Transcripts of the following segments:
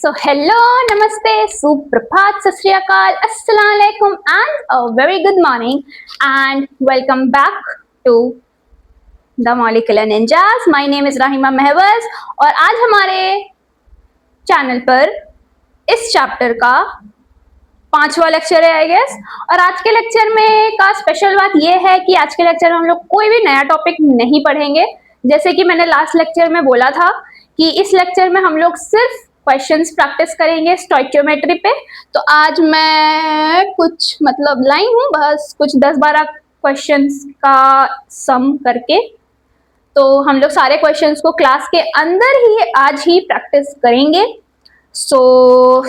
So hello, namaste, suprabhat, sat shri akal, assalamu alaikum and a very good morning and welcome back to the Molecular Ninjas. My name is Rahima Mehwaz और आज हमारे channel पर इस chapter का 5वां lecture है I guess. और आज के लेक्चर में का स्पेशल बात यह है कि आज के लेक्चर में हम लोग कोई भी नया टॉपिक नहीं पढ़ेंगे। जैसे कि मैंने लास्ट लेक्चर में बोला था कि इस लेक्चर में हम लोग सिर्फ क्वेश्चंस प्रैक्टिस करेंगे स्टोइकियोमेट्री पे। तो आज मैं कुछ लाई हूँ बस कुछ 10-12 क्वेश्चंस का सम करके। तो हम लोग सारे क्वेश्चंस को क्लास के अंदर ही आज ही प्रैक्टिस करेंगे सो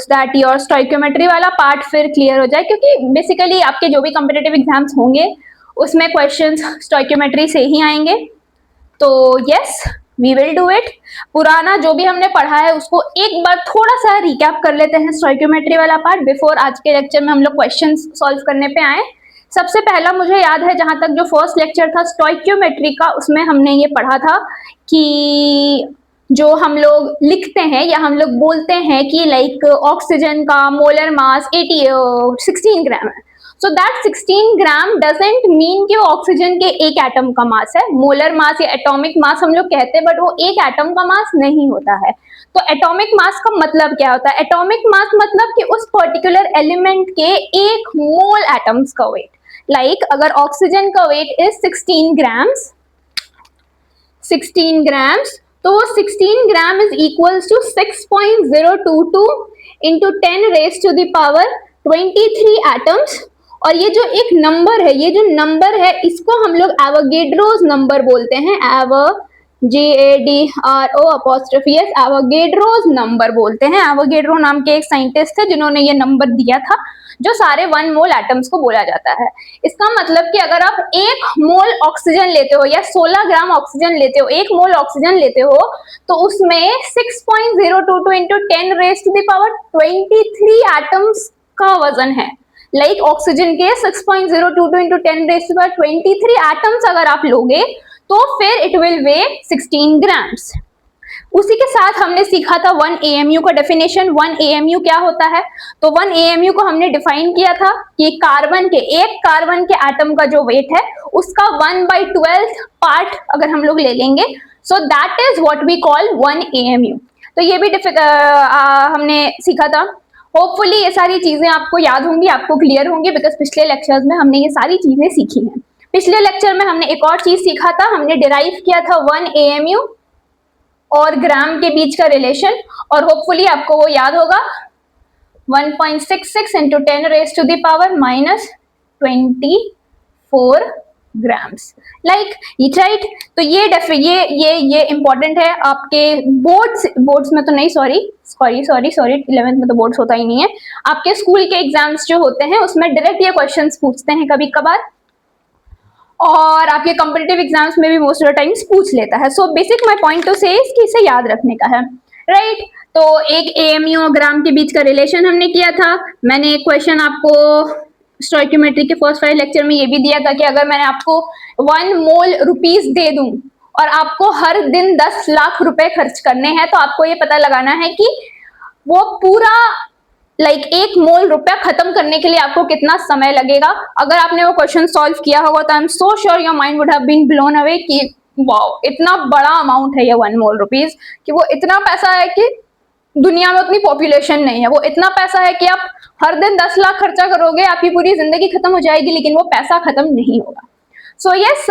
दैट योर स्टोइकियोमेट्री वाला पार्ट फिर क्लियर हो जाए, क्योंकि बेसिकली आपके जो भी कॉम्पिटिटिव एग्जाम्स होंगे उसमें क्वेश्चंस स्टोइकियोमेट्री से ही आएंगे। तो yes, we will do it. पुराना जो भी हमने पढ़ा है उसको एक बार थोड़ा सा रिकैप कर लेते हैं स्टोइकियोमेट्री वाला पार्ट बिफोर आज के लेक्चर में हम लोग क्वेश्चंस सॉल्व करने पे आए। सबसे पहला मुझे याद है जहां तक जो फर्स्ट लेक्चर था स्टोइकियोमेट्री का, उसमें हमने ये पढ़ा था कि जो हम लोग लिखते हैं या हम लोग बोलते हैं कि लाइक ऑक्सीजन का मोलर मास 16 ग्राम है। So that 16 gram doesn't mean कि वो ऑक्सीजन के एक एटम का मास है। मोलर मास या एटॉमिक मास हम लोग कहते हैं, बट वो एक एटम का मास नहीं होता है। तो एटॉमिक मास का मतलब क्या होता है? एटॉमिक मास मतलब कि उस पर्टिकुलर एलिमेंट के एक मोल एटम्स का वेट। लाइक अगर ऑक्सीजन का वेट इज 16 ग्राम्स, तो 16 gram is equals to 6.022 into 10 raise to the power 23 atoms. और ये जो एक नंबर है, ये जो नंबर है इसको हम लोग एवोगेड्रोस नंबर बोलते हैं। एवोगेड्रोस नंबर बोलते हैं। एवोगेड्रो नाम के एक साइंटिस्ट थे जिन्होंने ये नंबर दिया था, जो सारे 1 मोल एटम्स को बोला जाता है। इसका मतलब कि अगर आप 1 मोल ऑक्सीजन लेते हो या 16 ग्राम ऑक्सीजन लेते हो, 1 मोल ऑक्सीजन लेते हो, तो उसमें 6.022 into 10 raise to the power 23 atoms का वजन है। लाइक ऑक्सीजन के 6.022 into 10 raise to the power 23 atoms अगर आप लोगे तो फिर इट विल वे 16 ग्राम्स। उसी के साथ हमने सीखा था 1 AMU का डेफिनेशन। 1 AMU क्या होता है? तो 1 AMU को हमने डिफाइन किया था कि एक कार्बन के एटम का जो वेट है उसका 1/12 पार्ट अगर हम लोग ले लेंगे, so that is what we call 1 AMU। तो ये भी हमने सीखा था। होपफुली ये सारी चीजें आपको याद होंगी, आपको क्लियर होंगी, बिकॉज पिछले लेक्चर्स में हमने ये सारी चीजें सीखी हैं। पिछले लेक्चर में हमने एक और चीज सीखा था, हमने डिराइव किया था 1 AMU और ग्राम के बीच का रिलेशन, और होपफुली आपको वो याद होगा। 1.66 into 10 raise to the power -24 grams. Like right. तो ये इंपॉर्टेंट है आपके बोर्ड्स में तो नहीं, सॉरी 11th में तो बोर्ड्स होता ही नहीं है। आपके स्कूल के एग्जाम्स जो होते हैं उसमें डायरेक्ट ये क्वेश्चंस पूछते हैं कभी कभार, और आपके कॉम्पिटिटिव एग्जाम्स में भी मोस्ट ऑफ द टाइम्स पूछ लेता है। So basic my point two से कि इसे याद रखने का है, राइट। तो एक AMU और ग्राम के बीच का रिलेशन हमने किया था। मैंने एक क्वेश्चन आपको स्टोइकियोमेट्री के फर्स्ट 5 लेक्चर में ये भी दिया था कि अगर मैंने आपको 1 मोल रुपीस दे दूं और आपको हर दिन 10 लाख रुपए खर्च करने हैं, तो आपको ये पता लगाना है कि वो पूरा लाइक 1 मोल रुपया खत्म करने के लिए आपको कितना समय लगेगा। अगर आपने वो क्वेश्चन सॉल्व किया होगा तो I am so sure your mind would have been blown away कि वाओ, इतना बड़ा अमाउंट है ये 1 मोल रुपीस, कि वो इतना पैसा है कि दुनिया में उतनी पॉपुलेशन नहीं है। वो इतना पैसा है कि आप हर दिन 10 लाख खर्चा करोगे, आपकी पूरी जिंदगी खत्म हो जाएगी, लेकिन वो पैसा खत्म नहीं होगा। So yes,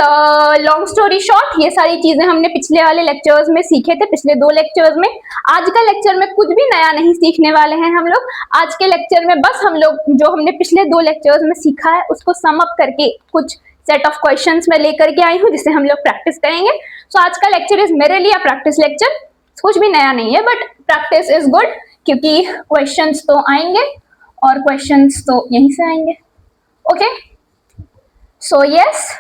long story short, ये सारी चीजें हमने पिछले वाले लेक्चर्स में सीखे थे, पिछले 2 लेक्चर्स में। आज का लेक्चर में कुछ भी नया नहीं सीखने वाले हैं हम लोग। आज के लेक्चर में बस हम लोग जो हमने पिछले 2 लेक्चर्स में सीखा है उसको सम अप करके कुछ सेट ऑफ क्वेश्चंस में लेकर के आई हूँ, जिससे हम लोग प्रैक्टिस करेंगे। सो आज का लेक्चर इज मेरे लिए प्रैक्टिस लेक्चर। कुछ भी नया नहीं है, बट प्रैक्टिस इज गुड, क्योंकि क्वेश्चंस तो आएंगे और क्वेश्चंस तो यहीं से आएंगे। Okay, so yes,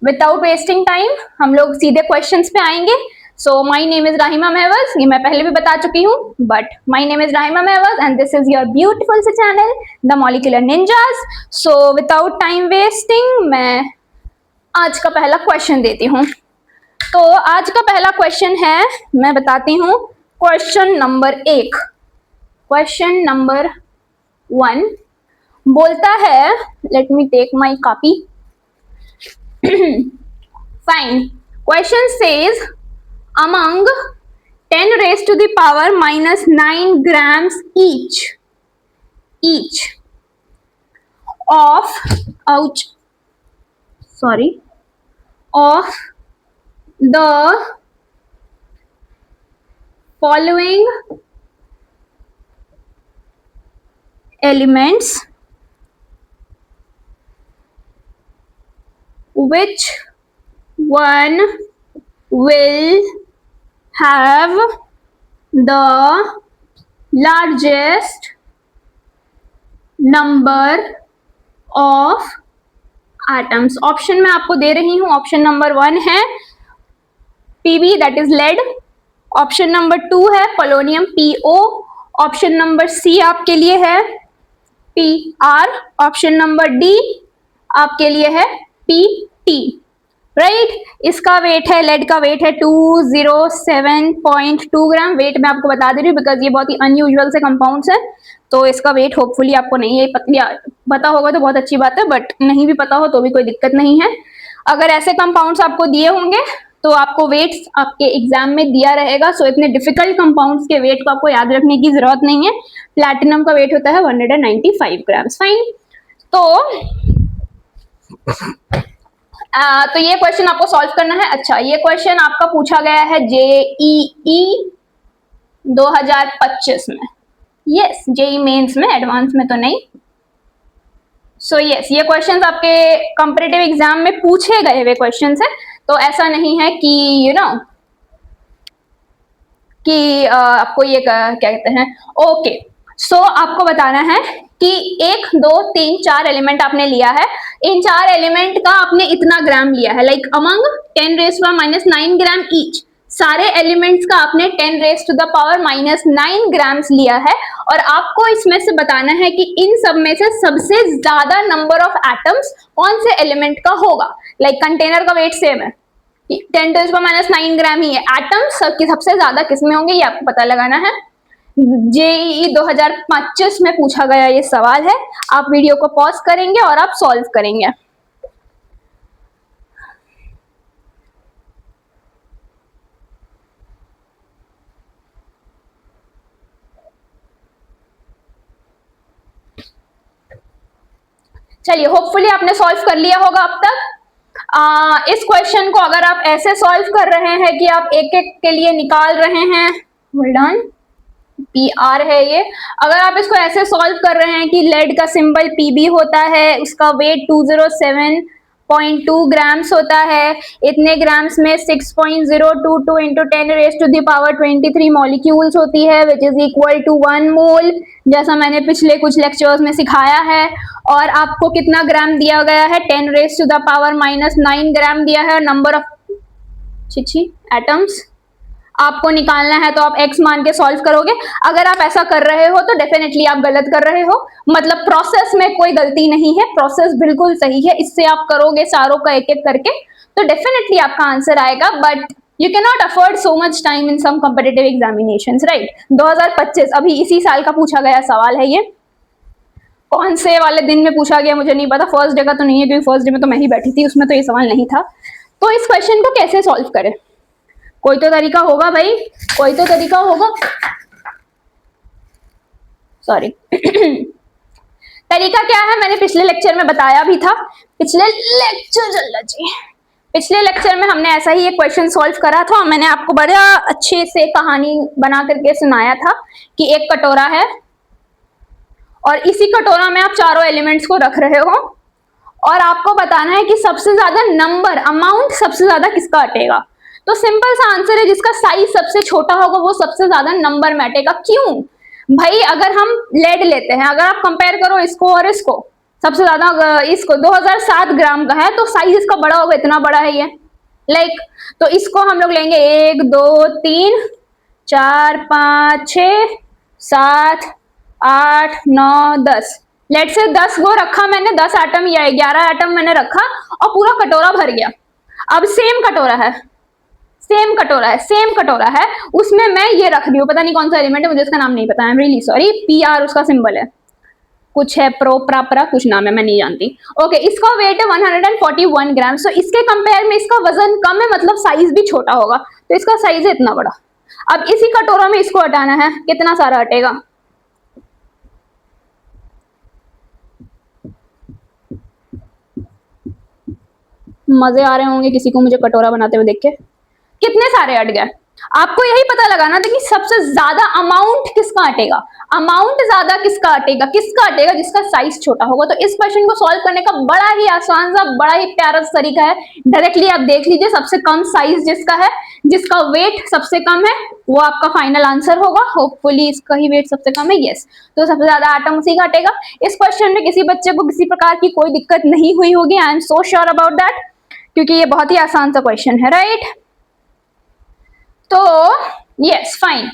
without wasting time हम लोग सीधे क्वेश्चंस पे आएंगे। So my name is Rahima Mahwaj, ये मैं पहले भी बता चुकी हूँ, but my name is Rahima Mahwaj and this is your beautiful से channel the molecular ninjas. So without time wasting मैं आज का पहला क्वेश्चन देती हूँ। तो आज का पहला क्वेश्चन है, मैं बताती हूँ, क्वेश्चन नंबर 1। क्वेश्चन नंबर 1 बोलता है, let me take my copy. Fine. Question says among 10 raised to the power minus 9 grams each of of the following elements, which one will have the largest number of atoms. Option मैं आपको दे रही हूं. Option number 1 है P B, that is lead. Option number 2 है polonium, PO. Option number C आपके लिए है PR. ऑप्शन नंबर डी आपके लिए है PT. राइट. इसका वेट है, लेड का वेट है 207.2 ग्राम. वेट मैं आपको बता दे रही हूँ बिकॉज ये बहुत ही अनयूजुअल से कंपाउंड्स है, तो इसका वेट होपफुली आपको नहीं है पता होगा तो बहुत अच्छी बात है, बट नहीं भी पता हो तो भी कोई दिक्कत नहीं है. अगर ऐसे कंपाउंड्स आपको दिए होंगे तो आपको वेट्स आपके एग्जाम में दिया रहेगा. सो इतने डिफिकल्ट कंपाउंड्स के वेट को आपको याद रखने की जरूरत नहीं है. प्लैटिनम का वेट होता है 195 ग्राम्स. फाइन. तो ये क्वेश्चन आपको सॉल्व करना है. अच्छा, ये क्वेश्चन आपका पूछा गया है JEE 2025 में. यस, JEE मेंस में, एडवांस में तो नहीं. सो यस, ये क्वेश्चंस आपके कंपैरेटिव एग्जाम में पूछे गए हुए क्वेश्चंस है, तो ऐसा नहीं है कि कि आपको ये क्या कहते हैं. ओके. सो आपको बताना है कि 1 2 3 4 एलिमेंट आपने लिया है. इन 4 एलिमेंट का आपने इतना ग्राम लिया है, like among 10 raise to minus 9 gram each. सारे एलिमेंट्स का आपने 10 raise to the power minus 9 grams लिया है, और आपको इसमें से बताना है कि इन सब में से सबसे ज्यादा नंबर ऑफ एटम्स कौन से एलिमेंट का होगा. लाइक कंटेनर का वेट सेम है, 10 रेज़ टू माइनस 9 ग्राम ही है. एटम्स सबसे ज्यादा किसमें होंगे ये आपको पता लगाना है. JEE 2025 में पूछा गया ये सवाल है. आप वीडियो को पॉज करेंगे और आप सॉल्व करेंगे. चलिए, होपफुली आपने सॉल्व कर लिया होगा अब तक. इस क्वेश्चन को अगर आप ऐसे सॉल्व कर रहे हैं कि आप एक एक के लिए निकाल रहे हैं, होल्ड ऑन, PR है ये. अगर आप इसको ऐसे सॉल्व कर रहे हैं कि लेड का सिंबल PB होता है, उसका वेट 207.2 ग्राम्स होता है, इतने ग्राम्स में 6.022 into 10 raise to the power 23 molecules होती है, which is equal to 1 mole, जैसा मैंने पिछले कुछ लेक्चर्स में सिखाया है. और आपको कितना ग्राम दिया गया है, 10 raise to the power minus 9 gram दिया है. नंबर ऑफ एटम्स आपको निकालना है, तो आप x मान के सॉल्व करोगे. अगर आप ऐसा कर रहे हो तो डेफिनेटली आप गलत कर रहे हो. मतलब प्रोसेस में कोई गलती नहीं है, प्रोसेस बिल्कुल सही है. इससे आप करोगे सारों का एक एक करके तो डेफिनेटली आपका आंसर आएगा. But you can not afford so much time in some competitive examinations, right. 2025 अभी इसी साल का पूछा गया सवाल है ये. कौन से वाले दिन में पूछा गया मुझे नहीं पता. फर्स्ट डे का तो नहीं है, क्योंकि फर्स्ट डे में तो मैं ही बैठी थी, उसमें तो ये सवाल नहीं था. तो इस क्वेश्चन को कैसे सॉल्व करें, कोई तो तरीका होगा भाई, कोई तो तरीका होगा. सॉरी. तरीका क्या है, मैंने पिछले लेक्चर में बताया भी था. पिछले लेक्चर में हमने ऐसा ही एक क्वेश्चन सॉल्व करा था. मैंने आपको बड़ा अच्छे से कहानी बना करके सुनाया था कि एक कटोरा है और इसी कटोरा में आप चारों एलिमेंट्स को रख रहे हो, और आपको बताना है कि सबसे ज्यादा नंबर, अमाउंट सबसे ज्यादा किसका अटेगा. तो सिंपल सा आंसर है, जिसका साइज सबसे छोटा होगा वो सबसे ज्यादा नंबर में अटेगा. क्यों भाई, अगर हम लेड लेते हैं, अगर आप कंपेयर करो इसको और इसको, सबसे ज्यादा इसको 2007 ग्राम का है, तो साइज इसका बड़ा होगा, इतना बड़ा है ये. लाइक तो इसको हम लोग लेंगे 1 2 3 4 5 6 7 8 9 10. लेट से 10 गो रखा मैंने, 10 एटम या 11 एटम मैंने रखा और पूरा कटोरा भर गया. अब सेम कटोरा है, सेम कटोरा है, सेम कटोरा है, उसमें मैं ये रख रही हूँ, पता नहीं कौन सा एलिमेंट है, मुझे इसका नाम नहीं पता, आई एम रियली सॉरी, PR उसका सिंबल है, कुछ है प्रोप्रापरा कुछ नाम है, मैं नहीं जानती। ओके, इसका वेट है 141 ग्राम। सो इसके कंपेयर में इसका वजन कम है, मतलब साइज भी छोटा होगा, तो इसका साइज है इतना बड़ा। अब इसी कटोरा में इसको हटाना है, कितना सारा हटेगा? मजे आ रहे होंगे किसी को मुझे कटोरा बनाते हुए देख के। कितने सारे हट गए? आपको यही पता लगाना था कि सबसे ज्यादा अमाउंट किसका हटेगा, अमाउंट ज्यादा किसका हटेगा, किसका हटेगा जिसका साइज छोटा होगा। तो इस क्वेश्चन को सॉल्व करने का बड़ा ही आसान सा, बड़ा ही प्यारा तरीका है। डायरेक्टली आप देख लीजिए, सबसे कम साइज जिसका है, जिसका वेट सबसे कम है, वो आपका फाइनल आंसर होगा। होपफुली इसका ही वेट सबसे कम है, यस, तो सबसे ज्यादा आटम उसी का हटेगा। इस क्वेश्चन में किसी बच्चे को किसी प्रकार की कोई दिक्कत नहीं हुई होगी, आई am so sure about that, क्योंकि ये बहुत ही आसान सा क्वेश्चन है, राइट? तो यस फाइन,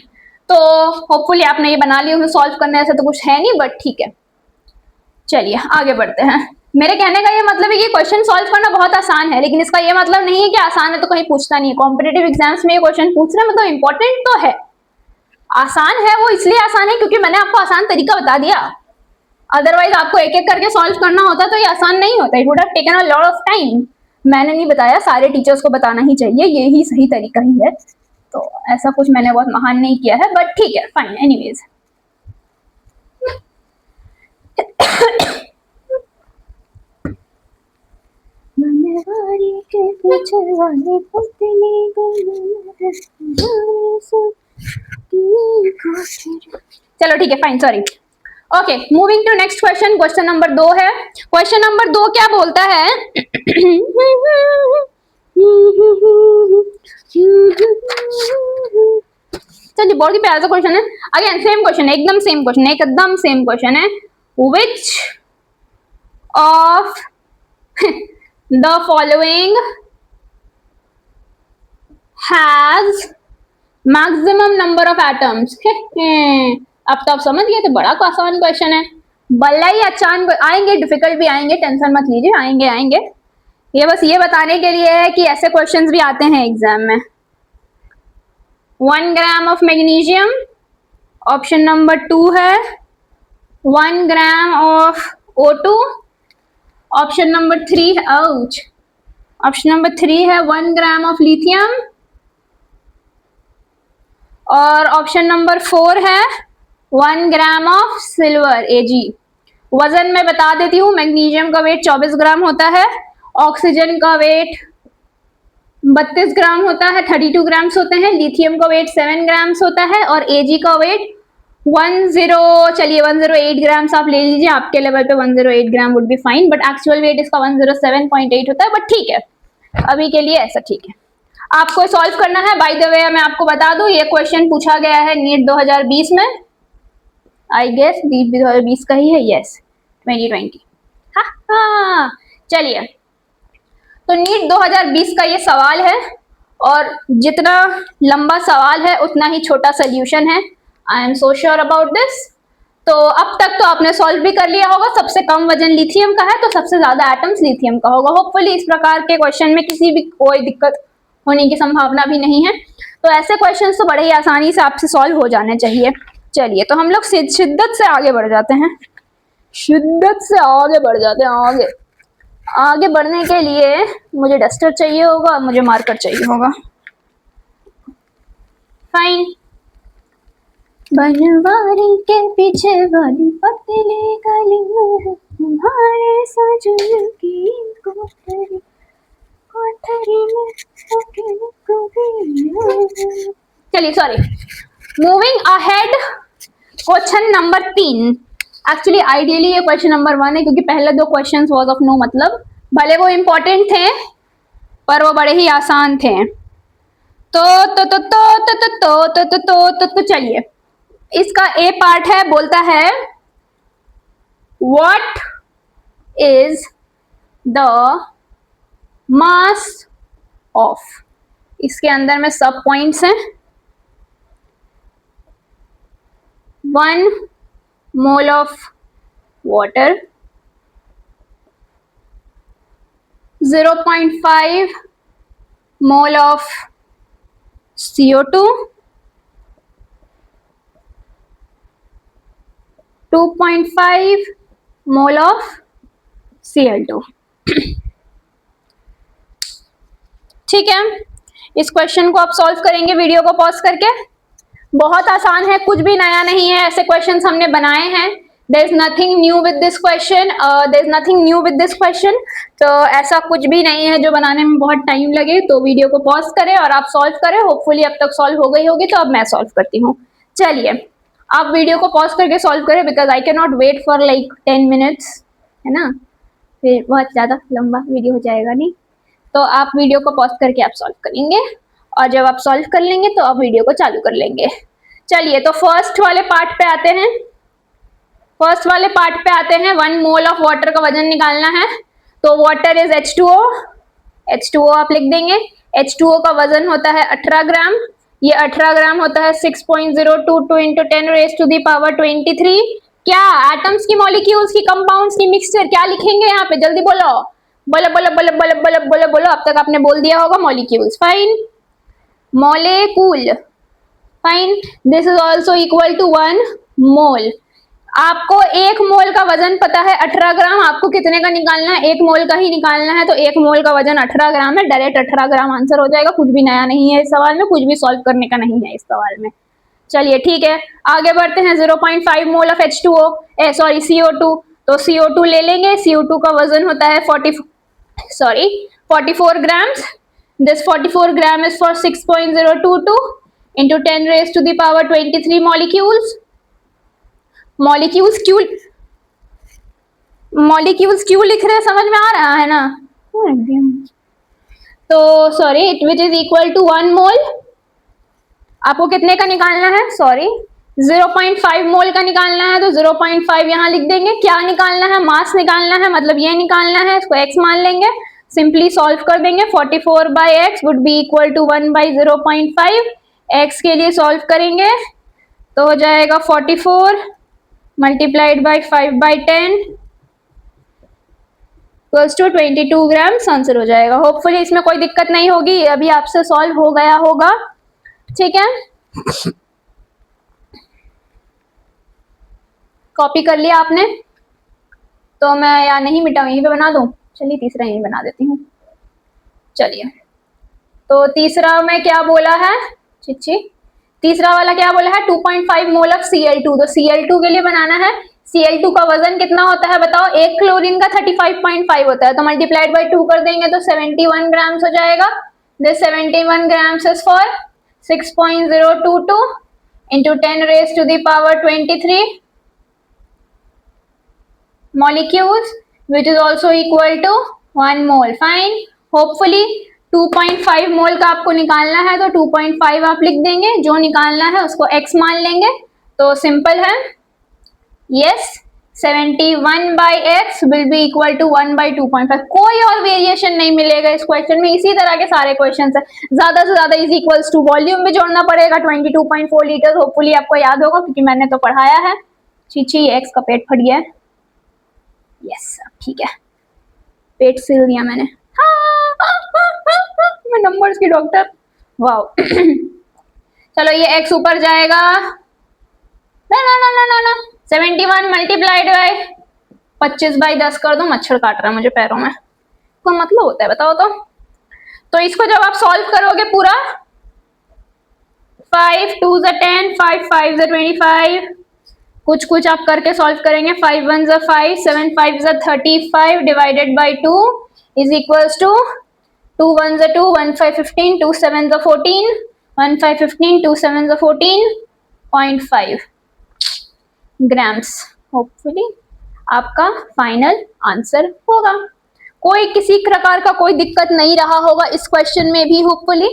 तो होपफुली आपने ये बना लिया, सॉल्व करने ऐसा तो कुछ है नहीं, बट ठीक है, चलिए आगे बढ़ते हैं। मेरे कहने का ये मतलब है कि क्वेश्चन सॉल्व करना बहुत आसान है, लेकिन इसका ये मतलब नहीं है कि आसान है तो कहीं पूछता नहीं है। कॉम्पिटेटिव एग्जाम्स में ये क्वेश्चन पूछ रहे हैं, मतलब इंपॉर्टेंट तो है। आसान है वो इसलिए आसान है क्योंकि मैंने आपको आसान तरीका बता दिया, अदरवाइज आपको एक एक करके सॉल्व करना होता तो ये आसान नहीं होता, it would have taken a lot of time. मैंने नहीं बताया, सारे टीचर्स को बताना ही चाहिए, ये ही सही तरीका ही है, तो ऐसा कुछ मैंने बहुत महान नहीं किया है, बट ठीक है, फाइन, एनीवेज। चलो ठीक है, fine, sorry. Okay, moving to next question, question number 2 है। क्वेश्चन नंबर 2 क्या बोलता है? चलिए, बहुत ही प्यारा सा क्वेश्चन है। अगेन सेम क्वेश्चन है, एकदम सेम क्वेश्चन है, एकदम सेम क्वेश्चन है। Which of the following has maximum number of atoms? अब तो आप समझ गए, तो बड़ा आसान क्वेश्चन है, भले ही आसान आएंगे, डिफिकल्ट भी आएंगे, टेंशन मत लीजिए, आएंगे आएंगे। ये बस ये बताने के लिए है कि ऐसे क्वेश्चंस भी आते हैं एग्जाम में। 1 gram of magnesium, option number 2 है 1 gram of O2, option number 3 ouch, option number 3 है 1 ग्राम ऑफ लिथियम, और ऑप्शन नंबर 4 है 1 ग्राम ऑफ सिल्वर Ag। वजन में बता देती हूँ, मैग्नीशियम का वेट 24 ग्राम होता है, ऑक्सीजन का वेट 32 ग्राम होता है, 32 ग्राम्स होते हैं, लिथियम का वेट 7 ग्राम्स होता है, और Ag का वेट 108 ग्राम्स आप ले लीजिए, आपके लेवल पे 108 gram would be fine, but actual weight इसका 107.8 होता है, बट ठीक है, अभी के लिए ऐसा ठीक है। आपको सॉल्व करना है। बाय द वे मैं आपको बता दूं, ये क्वेश्चन पूछा गया है नीट 2020 में, आई गेस नीट 2020 का ही है, यस 2020। हाँ, चलिए, तो नीट 2020 का ये सवाल है, और जितना लंबा सवाल है उतना ही छोटा सोल्यूशन है, आई am so sure about this. तो अब तक तो आपने सॉल्व भी कर लिया होगा, सबसे कम वजन लिथियम का है, तो सबसे ज्यादा एटम्स लिथियम का होगा। होपफुली इस प्रकार के क्वेश्चन में किसी भी कोई दिक्कत होने की संभावना भी नहीं है, तो ऐसे क्वेश्चंस तो बड़े ही आसानी से आपसे सॉल्व हो जाने चाहिए। चलिए, तो हम लोग शिद्दत से आगे बढ़ जाते हैं, शिद्दत से आगे बढ़ जाते हैं। आगे आगे बढ़ने के लिए मुझे डस्टर चाहिए होगा, मुझे मार्कर चाहिए होगा, फाइन। बनवारी के पीछे वाली पतली गली में तुम्हारे सजन की कोठरी, कोठरी में अकेले कभी। चलिए, sorry, moving ahead, question number 3। Actually ideally ये क्वेश्चन नंबर 1 है, क्योंकि पहले 2 क्वेश्चंस वाज ऑफ नो मतलब, भले वो इंपॉर्टेंट थे पर वो बड़े ही आसान थे। तो चलिए, इसका ए पार्ट है, बोलता है what is the mass of, इसके अंदर में सब पॉइंट्स हैं। 1 mole of water, 0.5 mole of CO2, 2.5 mole of Cl2। ठीक है, इस क्वेश्चन को आप सॉल्व करेंगे वीडियो को पॉज करके। बहुत आसान है, कुछ भी नया नहीं है, ऐसे क्वेश्चंस हमने बनाए हैं। There is nothing new with this question, there is nothing new with this question. तो ऐसा कुछ भी नहीं है जो बनाने में बहुत टाइम लगे। तो वीडियो को पॉज करें और आप सॉल्व करें। होपफुली अब तक सॉल्व हो गई होगी, तो अब मैं सॉल्व करती हूँ। चलिए, आप वीडियो को पॉज करके सॉल्व करें, because I can not wait for like 10 minutes, है ना, फिर बहुत ज्यादा लंबा वीडियो हो जाएगा नहीं। तो आप वीडियो को पॉज करके आप सॉल्व करेंगे, और जब आप सॉल्व कर लेंगे तो आप वीडियो को चालू कर लेंगे। चलिए, तो फर्स्ट वाले पार्ट पे आते हैं। फर्स्ट वाले पार्ट पे आते हैं। 1 मोल ऑफ वाटर का वजन निकालना है। तो वाटर इज H2O। H2O आप लिख देंगे। H2O का वजन होता है 18 ग्राम। ये 18 ग्राम होता है 6.022 into 10 raise to the power 23। क्या एटम्स की, मॉलिक्यूल्स की, कंपाउंड्स की मिक्सचर, क्या लिखेंगे यहाँ पे? जल्दी बोलो, बोलो बोलो बोलो बोलो बोलो बोलो बोलो। अब तक आपने बोल दिया होगा molecules. Fine, molecule, fine. This is also equal to 1 mole. आपको 1 मोल का वजन पता है 18 ग्राम। आपको कितने का निकालना है? 1 मोल का ही निकालना है। तो 1 मोल का वजन 18 ग्राम है। डायरेक्ट 18 ग्राम आंसर हो जाएगा। कुछ भी नया नहीं है इस सवाल में, कुछ भी सॉल्व करने का नहीं है इस सवाल में। चलिए ठीक है, आगे बढ़ते हैं। 0.5 mole of H2O, sorry CO2। तो CO2 ले लेंगे। CO2 का वजन होता है 44 grams. This 44 gram is for 6.022 into 10 raised to the power 23 molecules. Molecules क्यों लिख रहे हैं, समझ में आ रहा है ना? तो sorry, which is equal to 1 mole. आपको कितने का निकालना है? सॉरी, 0.5 मोल का निकालना है। तो 0.5 यहाँ लिख देंगे। क्या निकालना है? मास निकालना है, मतलब ये निकालना है। इसको x मान लेंगे, सिंपली सॉल्व कर देंगे। 44 by x would be equal to 1 by 0.5। X के लिए सॉल्व करेंगे तो हो जाएगा 44 multiplied by 5 by 10 equals to 22 grams answer हो जाएगा। होपफुली इसमें कोई दिक्कत नहीं होगी, अभी आपसे सॉल्व हो गया होगा। ठीक है, कॉपी कर लिया आपने? तो मैं या नहीं मिटाऊं, यहीं पे बना दूं? चलिए तीसरा यहीं बना देती हूँ। चलिए, तो तीसरा में क्या बोला है? चिच्ची, तीसरा वाला क्या बोला है? 2.5 मोल ऑफ Cl2। तो Cl2 के लिए बनाना है। Cl2 का वजन कितना होता है बताओ? एक क्लोरीन का 35.5 होता है। तो मल्टीप्लाइड बाई 2 कर देंगे तो 71 ग्राम्स हो जाएगा। This 71 grams is for 6.022 into 10 raise to the power 23 molecules, which is also equal to 1 mole. Fine. Hopefully 2.5 मोल का आपको निकालना है, तो 2.5 आप लिख देंगे। जो निकालना है उसको x मान लेंगे। तो सिंपल है, yes, 71 by x will be equal to 1 by 2.5। कोई और वेरिएशन नहीं मिलेगा इस क्वेश्चन में। इसी तरह के सारे क्वेश्चन है। ज्यादा से ज्यादा इज इक्वल्स टू वॉल्यूम भी जोड़ना पड़ेगा 22.4 लीटर। होपफुली आपको याद होगा क्योंकि मैंने तो पढ़ाया है। चीची, एक्स का पेट फट गया है। यस, ठीक है, पेट सिल दिया मैंने। मैं नंबर्स की डॉक्टर, वाओ। चलो ये x ऊपर जाएगा। ना ना ना ना ना ना 71 मल्टीप्लाइड बाय 25 बाई 10 कर दो। मच्छर काट रहा है मुझे पैरों में, कोई मतलब होता है बताओ तो इसको जब आप सॉल्व करोगे पूरा, 5 2 10, 5 5 25, कुछ कुछ आप करके सॉल्व करेंगे। 5 1 5, 7 5 35 divided by 2 is equals to 2 1 2, 1 5 15, 2 7 14, 1 5 15, 2 7 14.5 grams. Hopefully आपका फाइनल आंसर होगा। कोई किसी प्रकार का कोई दिक्कत नहीं रहा होगा इस क्वेश्चन में भी, होपफुली।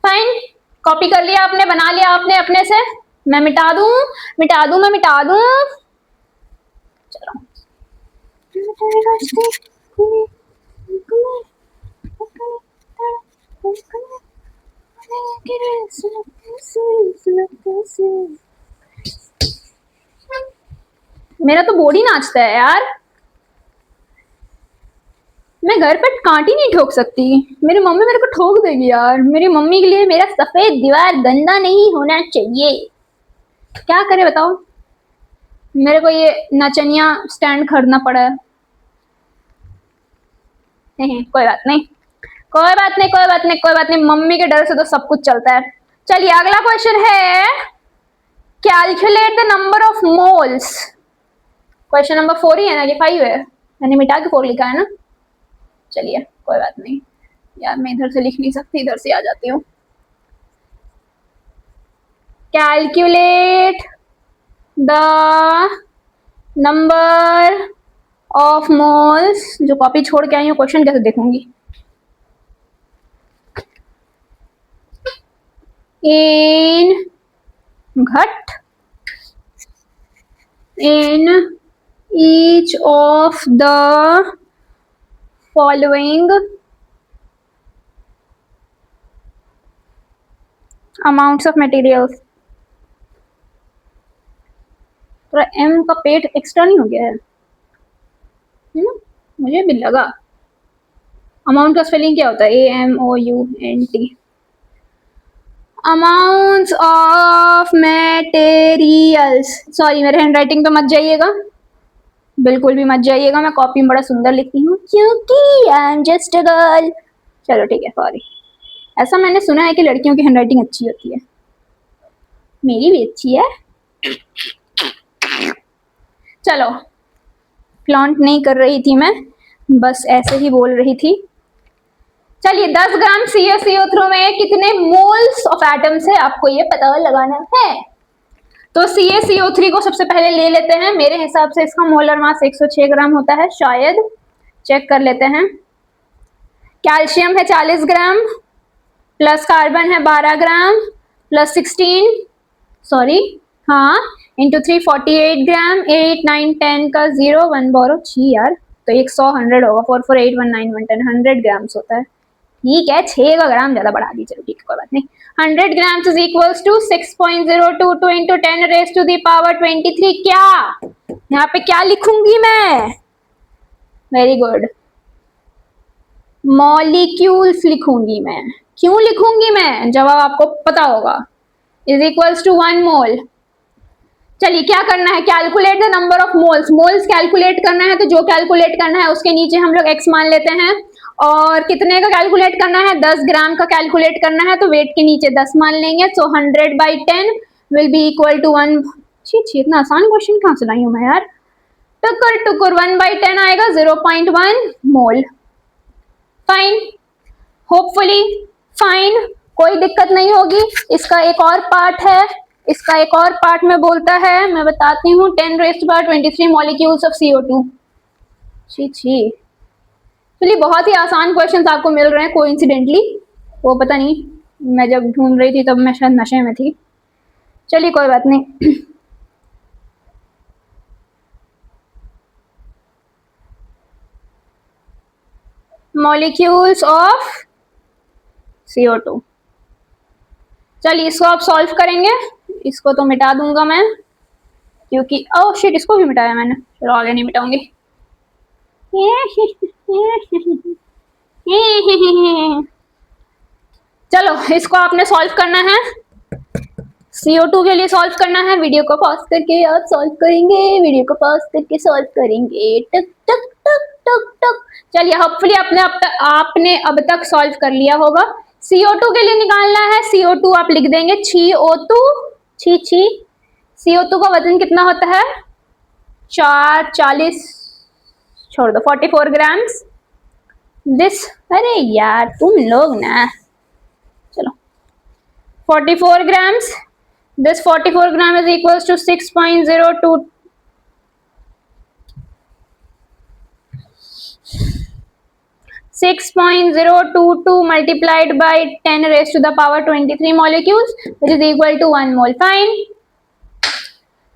फाइन, कॉपी कर लिया आपने, बना लिया आपने अपने से। मैं मिटा दूं, मिटा दूं, मैं मिटा दूं। चलो, मेरा तो बॉडी नाचता है यार। मैं घर पे कांटी नहीं ठोक सकती, मेरी मम्मी मेरे को ठोक देगी यार। मेरी मम्मी के लिए मेरा सफेद दीवार गंदा नहीं होना चाहिए। क्या करे बताओ, मेरे को ये नचनिया स्टैंड खरीदना पड़ा है। कोई बात नहीं, कोई बात नहीं, कोई बात नहीं, कोई बात नहीं, मम्मी के डर से तो सब कुछ चलता है। चलिए अगला क्वेश्चन है, calculate the number of moles. Question number 4 ही है ना, ये 5 है, मैंने मिटा के 4 लिखा है ना। चलिए कोई बात नहीं यार, मैं इधर से लिख नहीं सकती, इधर से आ जाती हूँ। Calculate the number of moles. जो कॉपी छोड़ के आई हूँ, क्वेश्चन कैसे देखूंगी। इन घट in each of the following amounts of materials। थोड़ा m का पेट एक्स्ट्रा नहीं हो गया है मुझे भी लगा। अमाउंट का स्पेलिंग क्या होता है, AMOUNT। Amounts of materials. Sorry, मेरे हैंड राइटिंग पे मत जाइएगा, बिल्कुल भी मत जाइएगा, मैं कॉपी में बड़ा सुंदर लिखती हूँ क्योंकि I am just a girl. चलो ठीक है, सॉरी। ऐसा मैंने सुना है कि लड़कियों की हैंड राइटिंग अच्छी होती है, मेरी भी अच्छी है। चलो, फ्लॉन्ट नहीं कर रही थी मैं, बस ऐसे ही बोल रही थी। चलिए 10 ग्राम CaCO3 में कितने मोल्स ऑफ एटम्स है, आपको ये पता लगाना है। तो CaCO3 को सबसे पहले ले लेते हैं। मेरे हिसाब से इसका मोलर मास 106 ग्राम होता है, शायद चेक कर लेते हैं। कैल्शियम है 40 ग्राम, प्लस कार्बन है 12 ग्राम, प्लस 16 सॉरी हाँ इंटू 3 48 ग्राम, 8 9 10 का 0 1 बोरो 6 यार, तो 100 100 होगा, 4 4 8 1 9 1 10 100 ग्राम्स होता है। ठीक है, 6 का ग्राम ज्यादा बढ़ा दी, चलो ठीक है कोई बात नहीं। 100 grams is equals to 6.022 into 10 raise to the power 23। क्या यहाँ पे क्या लिखूंगी मैं, वेरी गुड, मॉलिक्यूल्स लिखूंगी मैं। क्यों लिखूंगी मैं, जवाब आपको पता होगा, इज इक्वल्स टू 1 मोल। चलिए क्या करना है, calculate the number of moles. Moles calculate करना है, तो जो कैलकुलेट करना है उसके नीचे हम लोग x मान लेते हैं। और कितने का कैलकुलेट करना है, 10 ग्राम का कैलकुलेट करना है, तो वेट के नीचे 10 मान लेंगे। सो 100/10 विल बी इक्वल टू 1। छी इतना आसान क्वेश्चन कहाँ से लाई हूँ मैं यार। टुकुर टुकुर 1/10 आएगा 0.1 मोल। फाइन, होपफुली फाइन, कोई दिक्कत नहीं होगी। इसका एक और पार्ट है, इसका एक और पार्ट में बोलता है, मैं बताती हूँ, 10⁻23 मॉलिक्यूल्स ऑफ CO2। छी चलिए, बहुत ही आसान क्वेश्चंस आपको मिल रहे हैं कोइंसिडेंटली, वो पता नहीं, मैं जब ढूंढ रही थी तब मैं शायद नशे में थी। चलिए कोई बात नहीं। Molecules of CO2। चलिए इसको आप सॉल्व करेंगे, इसको तो मिटा दूंगा मैं क्योंकि ओह शिट, इसको भी मिटाया मैंने, चलो आगे नहीं मिटाऊंगी। चलो इसको आपने सॉल्व करना है, CO2 के लिए सॉल्व करना है। वीडियो को पॉज करके आप सॉल्व करेंगे, वीडियो को पॉज करके सॉल्व करेंगे। टक टक टक टक टक। चलिए होपफुली आपने अब तक सॉल्व कर लिया होगा। CO2 के लिए निकालना है, CO2 आप लिख देंगे CO2। छी CO2 का वजन कितना होता है, 40 छोड़ दो 44 ग्राम्स। दिस, अरे यार तुम लोग ना, चलो 44 grams, this 44 gram is equals to 6.02 6.022 multiplied by 10 raised to the power 23 molecules, which is equal to 1 mole। Fine,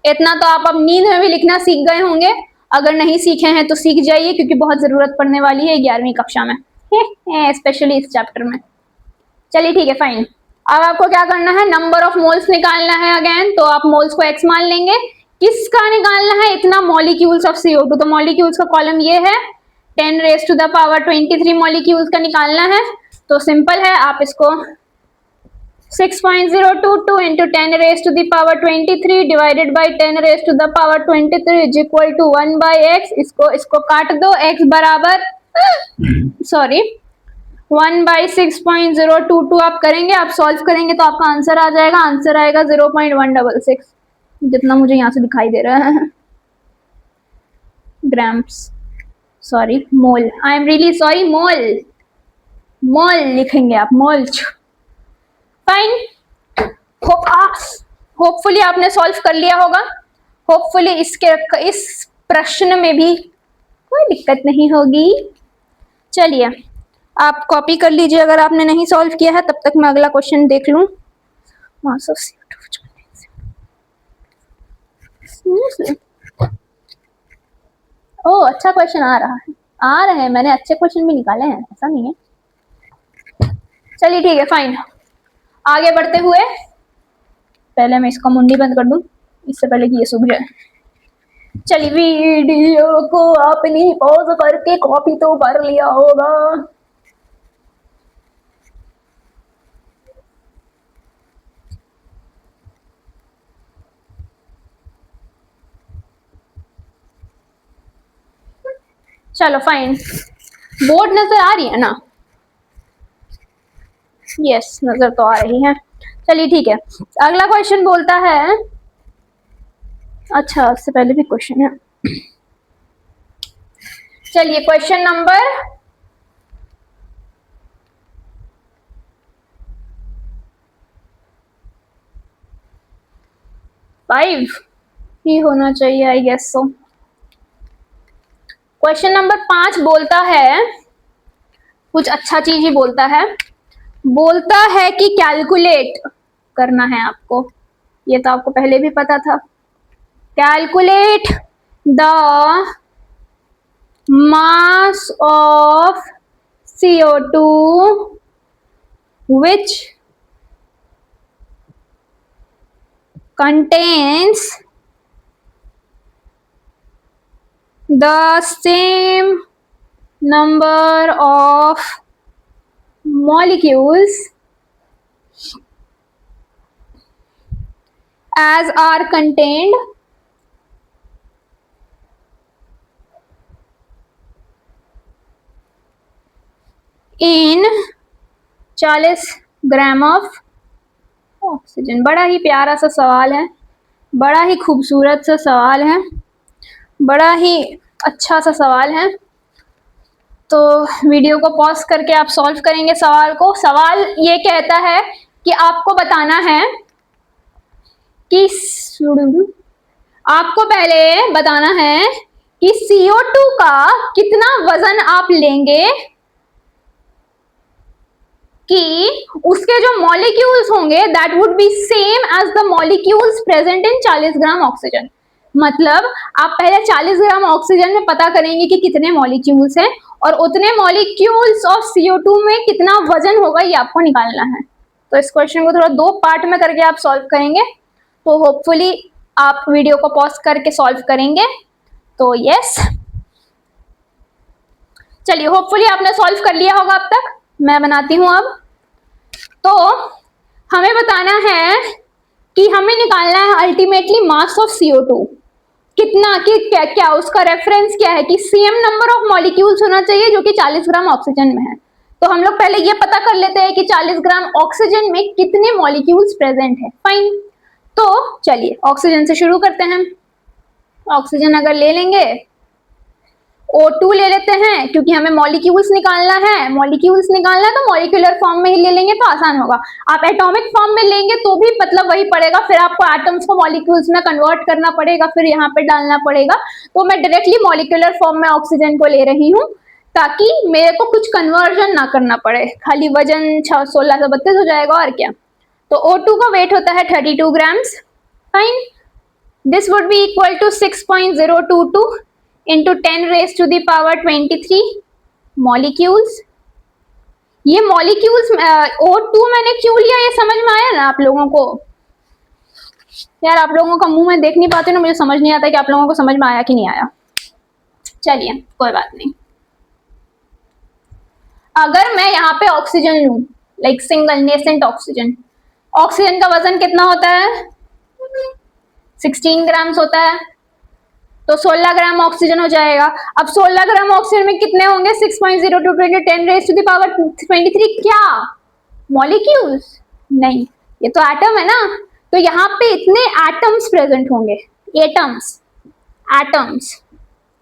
इतना तो आप अब नींद में भी लिखना सीख गए होंगे, अगर नहीं सीखे हैं तो सीख जाइए क्योंकि बहुत जरूरत पड़ने वाली है 11वीं कक्षा में, स्पेशली इस चैप्टर में। चलिए ठीक है फाइन। अब आपको क्या करना है, नंबर ऑफ मोल्स निकालना है अगेन, तो आप मोल्स को x मान लेंगे। किसका निकालना है, इतना मॉलिक्यूल्स ऑफ CO2, तो मॉलिक्यूल्स का कॉलम ये है, 10 raise to the power 23 molecules का निकालना है। तो सिंपल है, आप इसको 6.022 into 10 raise to the power 23 divided by 10 raise to the power 23 is equal to 1/x। इसको काट दो, x बराबर सॉरी 1/6.022 आप करेंगे, आप सॉल्व करेंगे तो आपका आंसर आ जाएगा। आंसर आएगा 0.166, जितना मुझे यहाँ से दिखाई दे रहा है grams, sorry mole, I am really sorry, mole mole लिखेंगे आप, मोल। फाइन, होपफुली आपने सॉल्व कर लिया होगा। होपफुली इस प्रश्न में भी कोई दिक्कत नहीं होगी। चलिए आप कॉपी कर लीजिए अगर आपने नहीं सॉल्व किया है, तब तक मैं अगला क्वेश्चन देख लूं। ओह अच्छा क्वेश्चन आ रहे हैं, मैंने अच्छे क्वेश्चन भी निकाले हैं, ऐसा नहीं है। चलिए ठीक है, फाइन। आगे बढ़ते हुए, पहले मैं इसका मुंडी बंद कर दूं इससे पहले कि ये सूख जाए। चलिए वीडियो को अपनी पॉज करके कॉपी तो कर लिया होगा। चलो फाइन, बोर्ड नजर आ रही है ना? यस, नजर तो आ रही है। चलिए ठीक है, अगला क्वेश्चन बोलता है, अच्छा उससे पहले भी क्वेश्चन है। चलिए क्वेश्चन नंबर 5 ही होना चाहिए, I guess so. Question number 5 बोलता है, कुछ अच्छा चीज ही बोलता है। बोलता है कि कैलकुलेट करना है आपको, ये तो आपको पहले भी पता था। Calculate the mass of CO2 which contains the same number of molecules as are contained in 40 gram of oxygen. बड़ा ही प्यारा सा सवाल है, बड़ा ही खूबसूरत सा सवाल है, बड़ा ही अच्छा सा सवाल है। तो वीडियो को पॉज करके आप सॉल्व करेंगे सवाल को। सवाल ये कहता है कि आपको बताना है कि आपको पहले बताना है कि CO2 का कितना वजन आप लेंगे कि उसके जो मॉलिक्यूल्स होंगे that would be same as the molecules present in 40 gram oxygen. मतलब आप पहले 40 ग्राम ऑक्सीजन में पता करेंगे कि कितने मॉलिक्यूल्स हैं और उतने मॉलिक्यूल्स ऑफ CO2 में कितना वजन होगा, ये आपको निकालना है। तो इस क्वेश्चन को थोड़ा 2 पार्ट में करके आप सॉल्व करेंगे, तो होपफुली आप वीडियो को पॉज करके सॉल्व करेंगे। तो यस, चलिए होपफुली आपने सॉल्व कर लिया होगा अब तक। मैं बनाती हूं अब। तो हमें बताना है कि हमें निकालना है अल्टीमेटली मास ऑफ CO2 कितना, कि क्या उसका रेफरेंस क्या है कि सेम नंबर ऑफ मॉलिक्यूल्स होना चाहिए जो कि 40 ग्राम ऑक्सीजन में है। तो हम लोग पहले ये पता कर लेते हैं कि 40 ग्राम ऑक्सीजन में कितने मॉलिक्यूल्स प्रेजेंट है। फाइन, तो चलिए ऑक्सीजन से शुरू करते हैं। ऑक्सीजन अगर ले लेंगे, O2 ले लेते हैं क्योंकि हमें मॉलिक्यूल्स निकालना है। मॉलिक्यूल्स निकालना है तो मॉलिक्यूलर फॉर्म में ही ले लेंगे तो आसान होगा। आप एटॉमिक फॉर्म में लेंगे तो भी मतलब वही पड़ेगा, फिर आपको एटम्स को मॉलिक्यूल्स में कन्वर्ट करना पड़ेगा, फिर यहाँ पे डालना पड़ेगा। तो मैं डायरेक्टली मॉलिक्यूलर फॉर्म में ऑक्सीजन को ले रही हूँ ताकि मेरे को कुछ कन्वर्जन ना करना पड़े, खाली वजन 1632 हो जाएगा और क्या। तो O2 का वेट होता है 32 grams. Fine, this would be equal to 6.022 into 10 raised to the power 23 molecules। ये molecules O2 मैंने क्यों लिया ये समझ में आया ना आप लोगों को? यार आप लोगों का मुंह मैं देख नहीं पाती ना, मुझे समझ नहीं आता कि आप लोगों को समझ में आया कि नहीं आया। चलिए कोई बात नहीं। अगर मैं यहाँ पे ऑक्सीजन लूं, like single nascent oxygen, oxygen का वजन कितना होता है? 16 ग्राम्स होता है, तो 16 ग्राम ऑक्सीजन हो जाएगा। अब 16 ग्राम ऑक्सीजन में कितने होंगे? 6.02 × 10⁻³ क्या मॉलिक्यूल्स? नहीं, ये तो एटम है ना, तो यहाँ पे इतने एटम्स प्रेजेंट होंगे, एटम्स, एटम्स,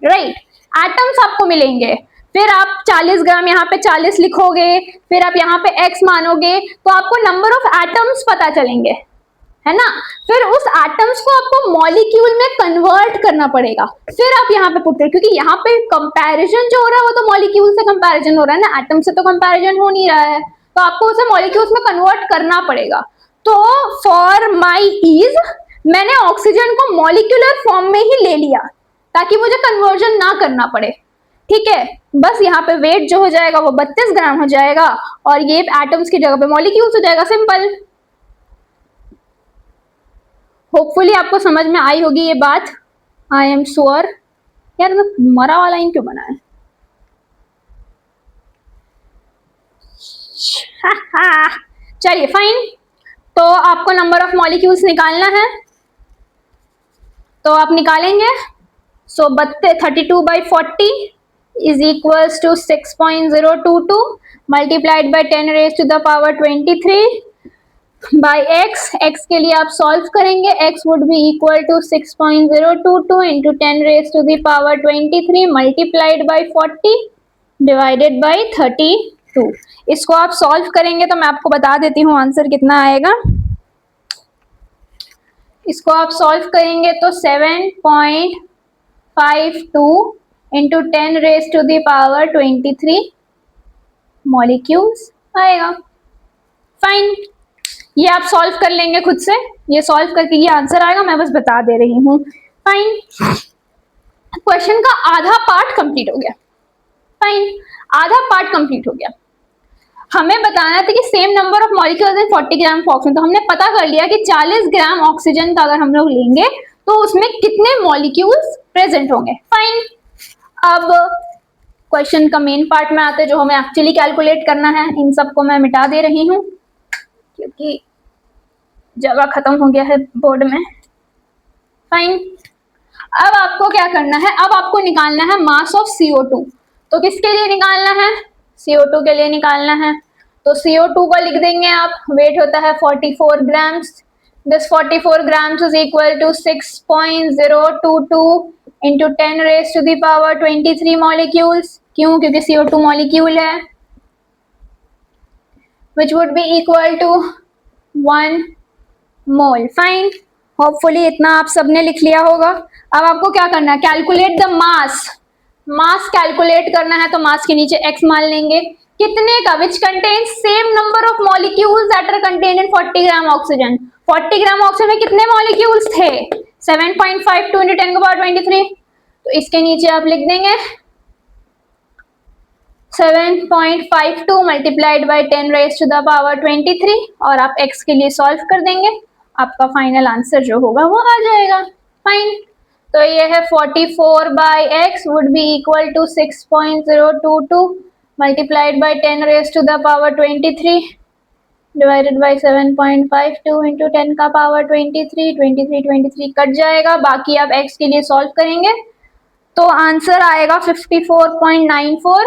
राइट, एटम्स आपको मिलेंगे। फिर आप 40 ग्राम यहाँ पे 40 लिखोगे, फिर आप यहाँ पे x मानोगे, तो आपको नंबर ऑफ एटम्स पता चलेंगे, है ना। फिर उस एटम्स को आपको मॉलिक्यूल में कन्वर्ट करना पड़ेगा, फिर आप यहाँ पे पुट, क्योंकि यहाँ पे कंपैरिजन जो हो रहा है वो तो मॉलिक्यूल से कंपैरिजन हो रहा है ना, एटम से तो कंपैरिजन हो नहीं रहा है, तो आपको उसे मॉलिक्यूल्स में कन्वर्ट करना पड़ेगा। तो फॉर माई ईज मैंने ऑक्सीजन को मॉलिक्यूलर फॉर्म में ही ले लिया ताकि मुझे कन्वर्जन ना करना पड़े, ठीक है। बस यहाँ पे वेट जो हो जाएगा वो 32 ग्राम हो जाएगा और ये एटम्स की जगह पे मॉलिक्यूल्स हो जाएगा, सिंपल। होपफुली आपको समझ में आई होगी ये बात, आई एम श्योर। यार मैं मरा वाला इन क्यों बना है? चलिए फाइन, तो आपको नंबर ऑफ मॉलिक्यूल्स निकालना है, तो आप निकालेंगे। So 32/40 is equals to 6.022 multiplied by 10⁻23 by x के लिए आप सॉल्व करेंगे, x would be equal to 6.022 into 10⁻23 multiplied by 40 divided by 32। इसको आप सॉल्व करेंगे तो मैं आपको बता देती हूँ आंसर कितना आएगा। इसको आप सॉल्व करेंगे तो 7.52 इंटू 10⁻23 मॉलिक्यूल्स आएगा। फाइन, ये आप सॉल्व कर लेंगे खुद से, ये सॉल्व करके ये आंसर आएगा, मैं बस बता दे रही हूँ। फाइन, क्वेश्चन का आधा पार्ट कंप्लीट हो गया। फाइन, आधा पार्ट कंप्लीट हो गया। हमें बताना था कि same number of molecules in 40 gram of oxygen, तो हमने पता कर लिया कि 40 ग्राम ऑक्सीजन का अगर हम लोग लेंगे तो उसमें कितने मॉलिक्यूल्स प्रेजेंट होंगे। फाइन, अब क्वेश्चन का मेन पार्ट में आते हैं जो हमें एक्चुअली कैलकुलेट करना है। इन सबको मैं मिटा दे रही हूँ क्योंकि जगह खत्म हो गया है बोर्ड में। फाइन, अब आपको क्या करना है, अब आपको निकालना है मास ऑफ CO2। तो किसके लिए निकालना है? CO2 के लिए निकालना है। तो CO2 को लिख देंगे आप, वेट होता है 44 grams. This 44 grams is equal to 6.022 into 10⁻23 molecules. क्यों? क्योंकि CO2 मॉलिक्यूल है, which would be equal to 1 mole. Fine, hopefully इतना आप सबने लिख लिया होगा। अब आपको क्या करना है, calculate the mass. Mass calculate करना है तो मास के नीचे x मान लेंगे, कितने का, which contains same number of molecules that are contained in 40 gram oxygen. 40 gram oxygen में कितने मॉलिक्यूल्स थे? 7.52 इंटू 10⁻23। तो इसके नीचे आप लिख देंगे 7.52 मल्टीप्लाइड बाय 10⁻23 और आप x के लिए सॉल्व कर देंगे, आपका फाइनल आंसर जो होगा वो आ जाएगा। फाइन, तो ये है 44/x would be equal to 6.022 multiplied by 10⁻23 divided by 7.52 into 10⁻23 cut जाएगा, बाकी आप x के लिए सॉल्व करेंगे तो आंसर आएगा 54.94।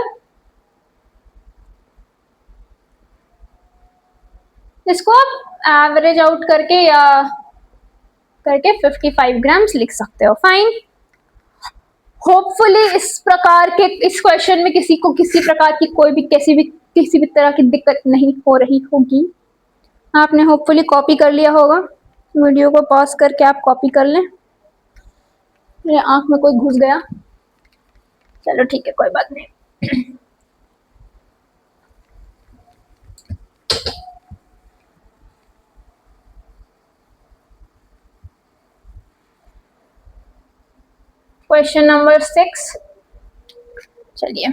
इसको आप एवरेज आउट करके या करके 55 ग्राम्स लिख सकते हो। फाइन, होपफुली इस प्रकार के इस क्वेश्चन में किसी को किसी प्रकार की कोई भी किसी भी तरह की दिक्कत नहीं हो रही होगी। आपने होपफुली कॉपी कर लिया होगा, वीडियो को पॉज करके आप कॉपी कर लें। मेरे आंख में कोई घुस गया, चलो ठीक है, कोई बात नहीं। क्वेश्चन नंबर 6, चलिए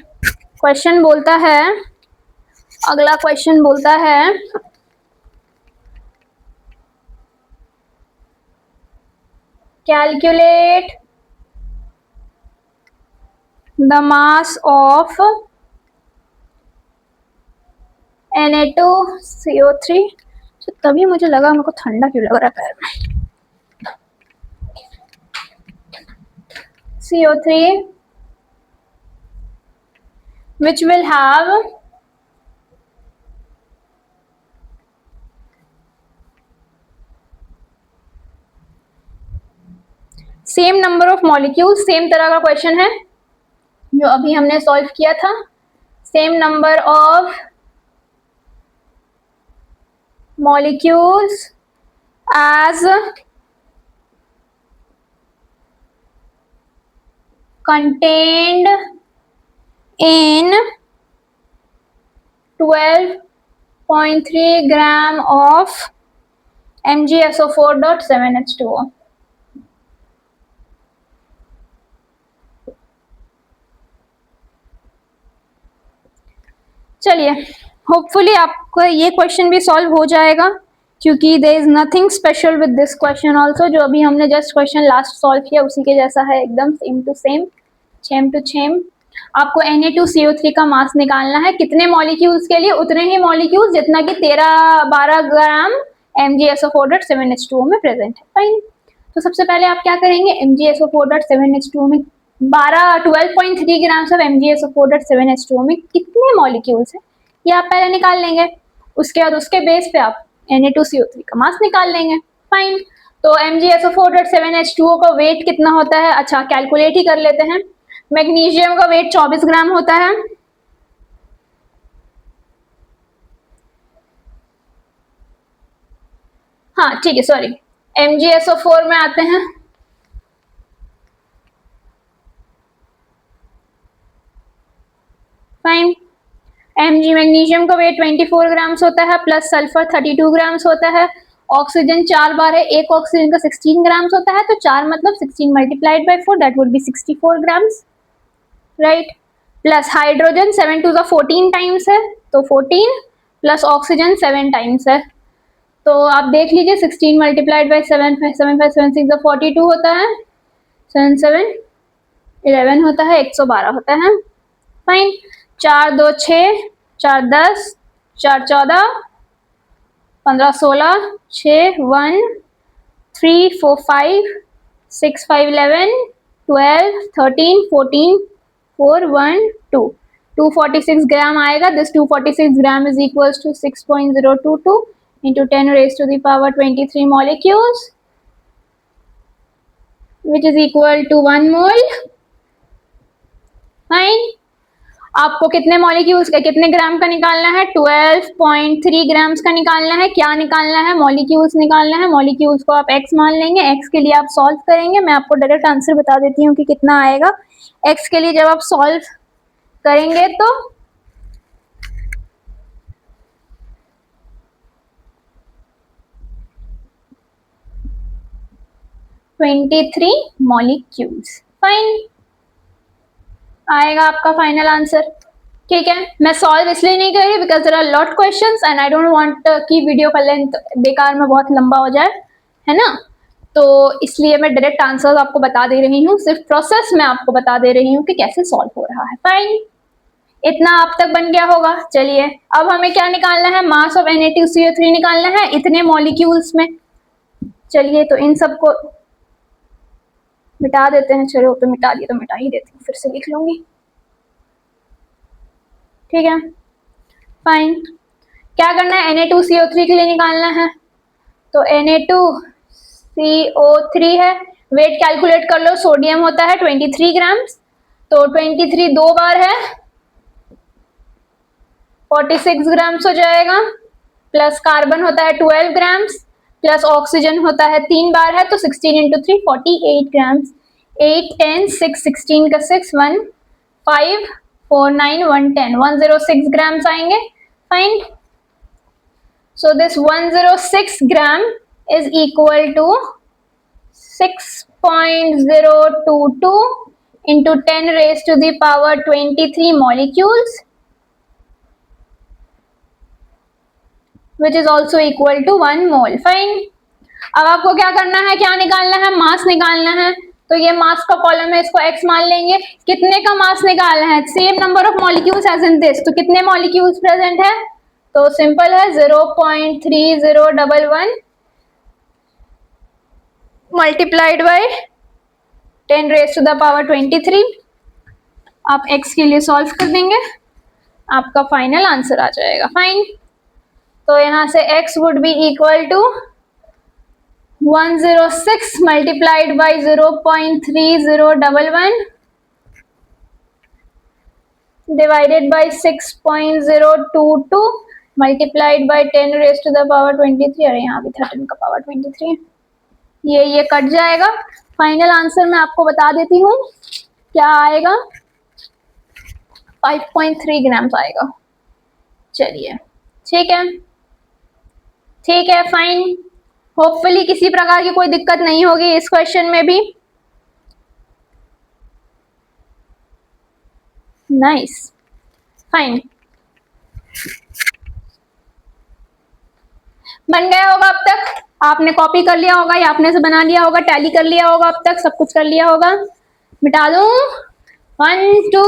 क्वेश्चन बोलता है, अगला क्वेश्चन बोलता है calculate the mass of Na2CO3। तो तभी मुझे लगा मेरे को ठंडा क्यों लग रहा है पैर में। CO3 which will have same number of molecule. Same तरह का क्वेश्चन है जो अभी हमने सॉल्व किया था। Same number of molecules as contained in 12.3 gram of MgSO4.7H2O। चलिए, होपफुली आपका ये क्वेश्चन भी सॉल्व हो जाएगा, क्योंकि there is nothing special with this question also. जो अभी हमने जस्ट क्वेश्चन लास्ट सॉल्व किया उसी के जैसा है, एकदम same to same, same to same. आपको Na2CO3 का मास निकालना है। कितने मॉलिक्यूल्स के लिए? उतने ही मॉलिक्यूल्स जितना कि 13-12 ग्राम MgSO4.7H2O में प्रेजेंट है। फाइन। तो सबसे पहले आप क्या करेंगे, MgSO4.7H2O में 12.3 ग्राम्स ऑफ MgSO4.7H2O में कितने मॉलिक्यूल्स हैं ये आप पहले निकाल लेंगे। उसके बाद उसके बेस पे आप Na2CO3 का मास निकाल लेंगे। फाइन। तो MgSO4.7H2O का वेट कितना होता है? अच्छा, कैलकुलेट ही कर लेते हैं। मैग्नीशियम का वेट 24 ग्राम होता है। हाँ ठीक है, सॉरी, MgSO4 में आते हैं। फाइन। मैग्नीशियम का वेट 24 ग्राम्स होता है, प्लस सल्फर 32 ग्राम्स होता है। ऑक्सीजन 4 बार है, एक ऑक्सीजन का 16 ग्राम्स होता है, तो 4 मतलब 16 multiplied by 4 that would be 64 grams, right. Plus hydrogen 7 two 14 times है, तो 14 प्लस ऑक्सीजन 7 टाइम्स है, तो आप देख लीजिए 16 मल्टीप्लाइड बाय 7, 7 5 7 6 42 होता है, 7 7 11 होता है, 112 होता है। फाइन। 4 2 6, 4 10, 4 14, 15 16, 6 1 3 4 5 6 5 11 12 13 14 4 1 2 246 ग्राम आएगा। This 246 gram is equals to 6.022 into 10 raised to the power 23 molecules, which is equal to 1 mole. Fine. आपको कितने मॉलिक्यूल्स का, कितने ग्राम का निकालना है? 12.3 ग्राम्स का निकालना है। क्या निकालना है? मॉलिक्यूल्स निकालना है। मॉलिक्यूल्स को आप x मान लेंगे। x के लिए आप सॉल्व करेंगे। मैं आपको डायरेक्ट आंसर बता देती हूँ कि कितना आएगा। x के लिए जब आप सॉल्व करेंगे तो 23 मॉलिक्यूल्स। फाइन, आएगा आपका फाइनल आंसर। ठीक है, मैं सॉल्व इसलिए नहीं कर रही because there are lot questions and I don't want कि वीडियो का लेंथ बेकार में बहुत लंबा हो जाए, है ना। तो इसलिए मैं डायरेक्ट आंसर आपको बता दे रही हूँ, सिर्फ प्रोसेस मैं आपको बता दे रही हूँ कि कैसे सॉल्व हो रहा है। फाइन, इतना आप तक बन गया होगा। चलिए, अब हमें क्या निकालना है? मास ऑफ Na2CO3 निकालना है इतने मॉलिक्यूल्स में। चलिए, तो इन सबको मिटा देते हैं। चलो, तो मिटा दिया तो मिटा ही देती हूँ, फिर से लिख लूंगी। ठीक है, फाइन। क्या करना है? Na2CO3 के लिए निकालना है, तो Na2CO3 है। वेट कैलकुलेट कर लो। सोडियम होता है 23 ग्राम्स, तो 23 दो बार है, 46 ग्राम्स हो जाएगा। प्लस कार्बन होता है 12 ग्राम्स, प्लस ऑक्सीजन होता है 3 बार है, तो 16 इंटू 3 48 ग्राम्स। 8 10 6 16 का 6 1 5 4 9 1 10 106 ग्राम्स आएंगे। Fine. So this 106 gram is equal to 6.022 into 10 raised to the power 23 molecules, which is also equal to 1 mole. Fine. अब आपको क्या करना है? क्या निकालना है? मास निकालना है। तो ये मास का कॉलम है, इसको x मान लेंगे। कितने का मास निकालना है? Same number of molecules as in this. तो कितने मॉलिक्यूल्स प्रेजेंट है? तो सिंपल है 0.3011 multiplied by 10 raise to the power 23। आप x के लिए सॉल्व कर देंगे, आपका फाइनल आंसर आ जाएगा। फाइन, तो यहाँ से x would be equal to 106 multiplied by 0.3011 divided by 6.022 multiplied by 10 raise to the power 23। अरे यहाँ भी 13 का पावर 23, ये कट जाएगा। फाइनल आंसर मैं आपको बता देती हूँ क्या आएगा, 5.3 ग्राम्स आएगा। चलिए ठीक है, ठीक है, फाइन। होपफुली किसी प्रकार की कोई दिक्कत नहीं होगी इस क्वेश्चन में भी। नाइस, फाइन, बन गया होगा अब तक। आपने कॉपी कर लिया होगा या आपने से बना लिया होगा, टैली कर लिया होगा, अब तक सब कुछ कर लिया होगा। मिटा दूं, 1 2,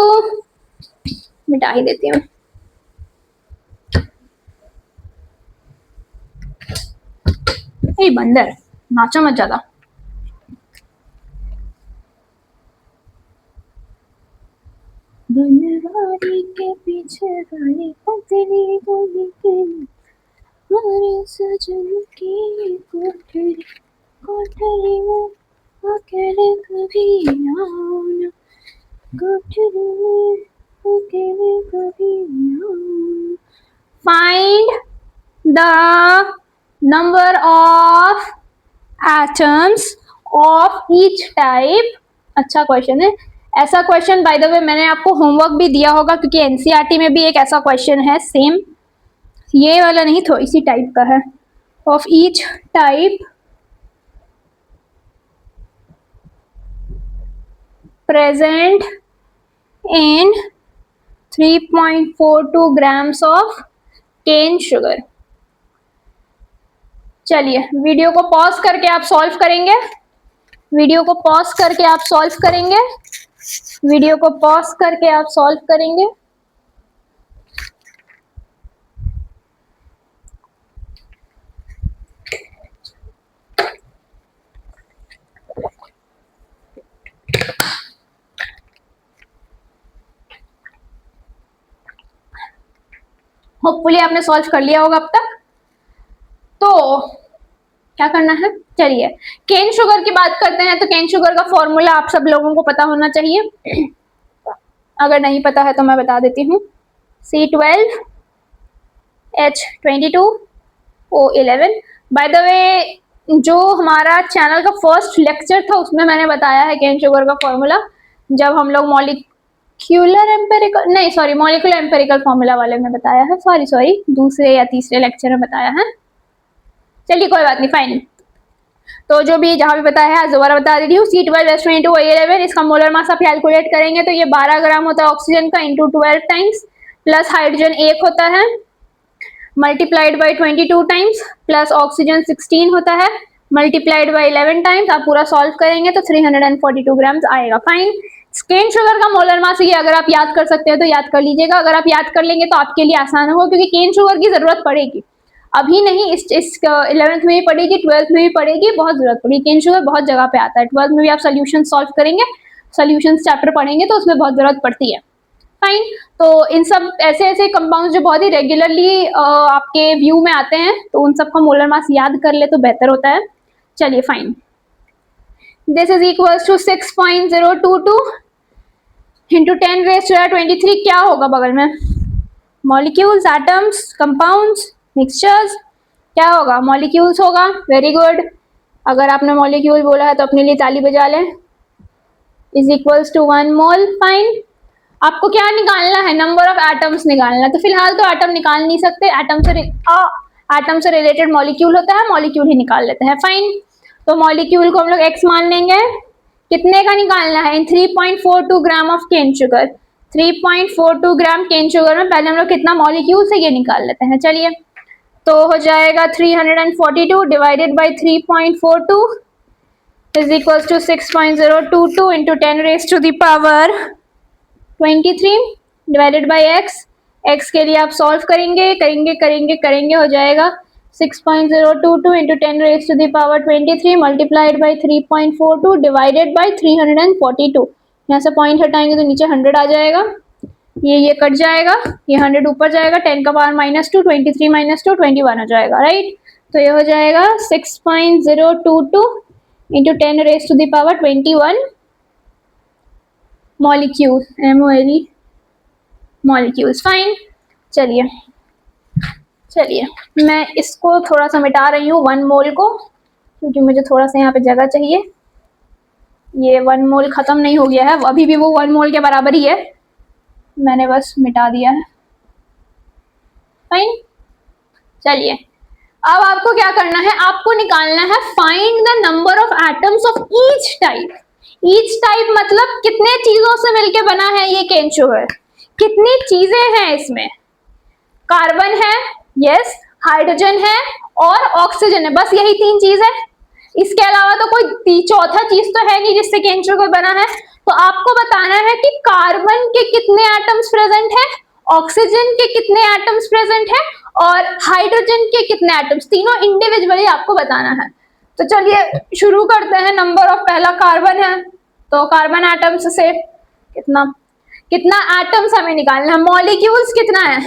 मिटा ही देती हूँ। बंदर नाचो मत ज्यादा। बनवारी के पीछे वाली पतली गली के हमारे सजन की कोठरी, कोठरी में अकेले कभी आओ ना, कोठरी में अकेले कभी आओ। Find the number of atoms of each type। अच्छा क्वेश्चन है। ऐसा क्वेश्चन बाय द वे मैंने आपको होमवर्क भी दिया होगा, क्योंकि एनसीईआरटी में भी एक ऐसा क्वेश्चन है सेम, ये वाला नहीं, थोड़ी इसी टाइप का है। Of each type present in 3.42 grams of cane sugar. चलिए वीडियो को पॉज करके आप सॉल्व करेंगे, वीडियो को पॉज करके आप सॉल्व करेंगे, वीडियो को पॉज करके आप सॉल्व करेंगे। होपफुली आपने सॉल्व कर लिया होगा अब तक। तो क्या करना है, चलिए केन शुगर की बात करते हैं। तो केन शुगर का फॉर्मूला आप सब लोगों को पता होना चाहिए, अगर नहीं पता है तो मैं बता देती हूँ। C12H22O11। बाय द वे जो हमारा चैनल का फर्स्ट लेक्चर था उसमें मैंने बताया है केन शुगर का फॉर्मूला, जब हम लोग मॉलिक्यूलर एम्पेरिकल नहीं सॉरी मॉलिक्यूलर एम्पेरिकल फॉर्मूला वाले में बताया है, सॉरी दूसरे या तीसरे लेक्चर में बताया है। चलिए कोई बात नहीं, फाइन। तो जो भी जहां भी बताया है आज दोबारा बता देती हूँ। C12H22O11 इसका मोलर मास आप कैलकुलेट करेंगे तो ये 12 ग्राम होता है ऑक्सीजन का, इंटू 12 टाइम्स, प्लस हाइड्रोजन 1 होता है, multiplied by 22 times, plus oxygen 16 होता है, मल्टीप्लाइड बाई 11 टाइम्स। आप पूरा सॉल्व करेंगे तो 342 ग्राम्स आएगा। फाइन। केन शुगर का मोलर मास ये अगर आप याद कर सकते हैं तो याद कर लीजिएगा, अगर आप याद कर लेंगे तो आपके लिए आसान होगा, क्योंकि केन शुगर की जरूरत पड़ेगी, अभी नहीं, इस 11th में भी पड़ेगी, 12th में भी पड़ेगी, बहुत जरूरत पड़ेगी। केन शुगर बहुत जगह पे आता है, 12th में भी आप सोल्यूशन सॉल्व करेंगे, सोल्यूशन चैप्टर पढ़ेंगे तो उसमें बहुत जरूरत पड़ती है। फाइन। तो इन सब ऐसे ऐसे कंपाउंड जो बहुत ही रेगुलरली आपके व्यू में आते हैं, तो उन सब का मोलर मास याद कर ले तो बेहतर होता है। चलिए fine, this is equals to 6.022 into 10 raise to 23। क्या होगा बगल में, मॉलिक्यूल्स, एटम्स, कंपाउंड्स, मिक्सचर्स, क्या होगा, मॉलिक्यूल्स होगा। वेरी गुड, अगर आपने मॉलिक्यूल बोला है तो अपने लिए ताली बजा लें। Is equals to 1 mole. Fine. आपको क्या निकालना है, नंबर ऑफ एटम्स निकालना है। तो फिलहाल तो एटम निकाल नहीं सकते, एटम से रिलेटेड मॉलिक्यूल होता है, मॉलिक्यूल ही निकाल लेते हैं। फाइन। तो मॉलिक्यूल को हम लोग x मान लेंगे, कितने का निकालना है, in 3.42 gram of cane sugar. 3.42 gram cane sugar में पहले हम लोग कितना मॉलिक्यूल है ये निकाल लेते हैं। चलिए, तो हो जाएगा 342 divided by 3.42 is equals to 6.022 into 10 raise to the power 23 divided by x। x के लिए आप सॉल्व करेंगे करेंगे करेंगे करेंगे, हो जाएगा 6.022 into 10 raise to the power 23 multiplied by 3.42 divided by 342। यहाँ से पॉइंट हटाएंगे तो नीचे 100 आ जाएगा, ये कट जाएगा, ये 100 ऊपर जाएगा, 10 का पावर -2, 23 -2 21 हो जाएगा, राइट। तो ये हो जाएगा 6.022 into 10 raise to the power 21 molecule, MOLE molecules, fine. चलिए चलिए मैं इसको थोड़ा सा मिटा रही हूँ 1 मोल को, क्योंकि मुझे थोड़ा सा यहाँ पे जगह चाहिए। ये 1 मोल खत्म नहीं हो गया है, अभी भी वो 1 मोल के बराबर ही है, मैंने बस मिटा दिया है, फाइन। चलिए अब आपको क्या करना है, आपको निकालना है find the number of atoms of each type. Each type मतलब कितने चीजों से मिलके बना है ये केन शुगर, कितनी चीजें हैं इसमें। कार्बन है, यस, हाइड्रोजन है और ऑक्सीजन है, बस यही 3 चीज है। इसके अलावा तो कोई चौथा चीज तो है नहीं जिससे केन शुगर बना है। तो आपको बताना है कि कार्बन के कितने एटम्स प्रेजेंट है, ऑक्सीजन के कितने एटम्स प्रेजेंट है और हाइड्रोजन के कितने एटम्स, तीनों इंडिविजुअली आपको बताना है। तो चलिए शुरू करते हैं। नंबर ऑफ पहला कार्बन है, तो कार्बन एटम्स से कितना कितना एटम्स हमें निकालना है। मॉलिक्यूल्स कितना है,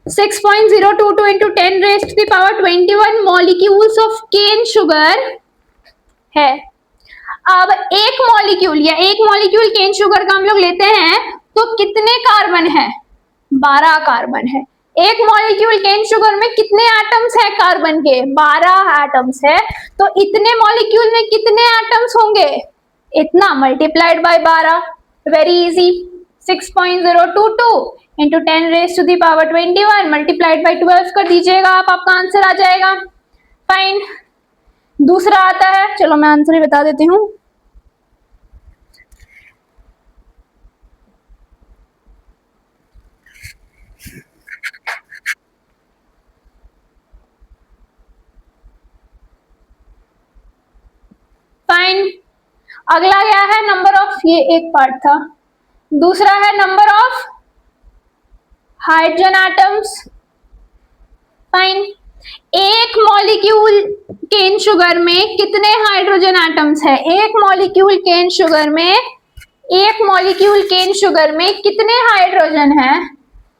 6.022 into 10 raised to the power 21 molecules of cane sugar है। अब एक मॉलिक्यूल या एक मॉलिक्यूल केन शुगर का हम लोग लेते हैं तो कितने कार्बन है, 12 कार्बन है। एक मॉलिक्यूल केन शुगर में कितने एटम्स है कार्बन के, 12 एटम्स है। तो इतने मॉलिक्यूल में कितने एटम्स होंगे, इतना multiplied by 12, very easy. 6.022 into 10 raise to the power 21 multiplied by 12 कर दीजिएगा आप, आपका आंसर आ जाएगा, फाइन। दूसरा आता है, चलो मैं आंसर ही बता देती हूँ। फाइन, अगला क्या है, नंबर ऑफ, ये एक पार्ट था। दूसरा है number of hydrogen atoms, fine. एक मॉलिक्यूल केन शुगर में कितने हाइड्रोजन एटम्स है, एक मॉलिक्यूल केन शुगर में, एक मॉलिक्यूल केन शुगर में कितने हाइड्रोजन है,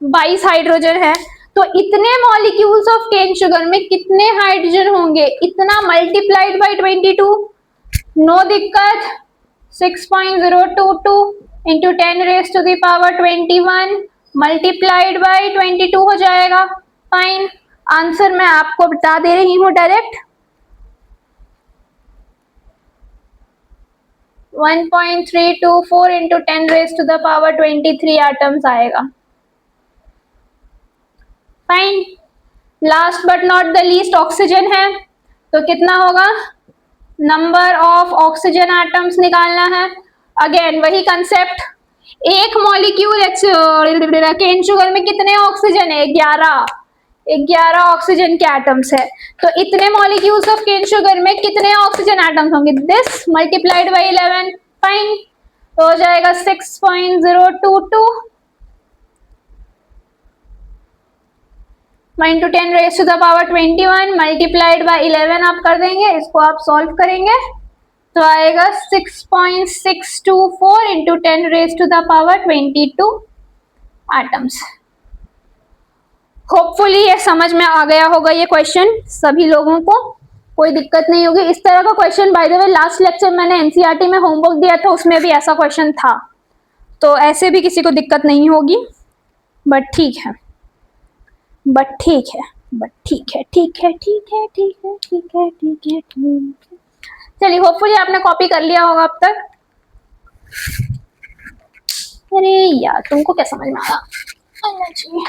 22 हाइड्रोजन है। तो इतने मॉलिक्यूल्स ऑफ केन शुगर में कितने हाइड्रोजन होंगे, इतना मल्टीप्लाइड बाई 22, नो दिक्कत। 6.022 into 10 raise to the power 21 multiplied by 22 हो जाएगा, फाइन। आंसर मैं आपको बता दे रही हूं direct, 1.324 into 10 raise to the power 23 atoms आएगा, fine. Last but not the least oxygen है, तो कितना होगा, नंबर ऑफ ऑक्सीजन एटम्स निकालना है। अगेन वही कंसेप्ट, एक मॉलिक्यूल केन शुगर में कितने ऑक्सीजन है, 11 ऑक्सीजन के एटम्स है। तो इतने मॉलिक्यूल्स ऑफ केन शुगर में कितने ऑक्सीजन एटम्स होंगे, दिस मल्टीप्लाइड बाई 11, फाइन। तो हो जाएगा 6.022 into 10 raise to the power 21 multiplied by 11 आप कर देंगे, इसको आप सॉल्व करेंगे तो आएगा 6.624 into 10 raise to the power 22 atoms. Hopefully ये समझ में आ गया होगा ये क्वेश्चन सभी लोगों को, कोई दिक्कत नहीं होगी। इस तरह का question by the way last lecture मैंने एनसीईआरटी में होमवर्क दिया था, उसमें भी ऐसा क्वेश्चन था, तो ऐसे भी किसी को दिक्कत नहीं होगी। बट ठीक है, बट ठीक है, बट ठीक है, ठीक है, ठीक है, ठीक है, ठीक है, ठीक है, ठीक है। चलिए होपफुली आपने कॉपी कर लिया होगा अब तक। अरे यार तुमको क्या समझ में आ रहा चाहिए।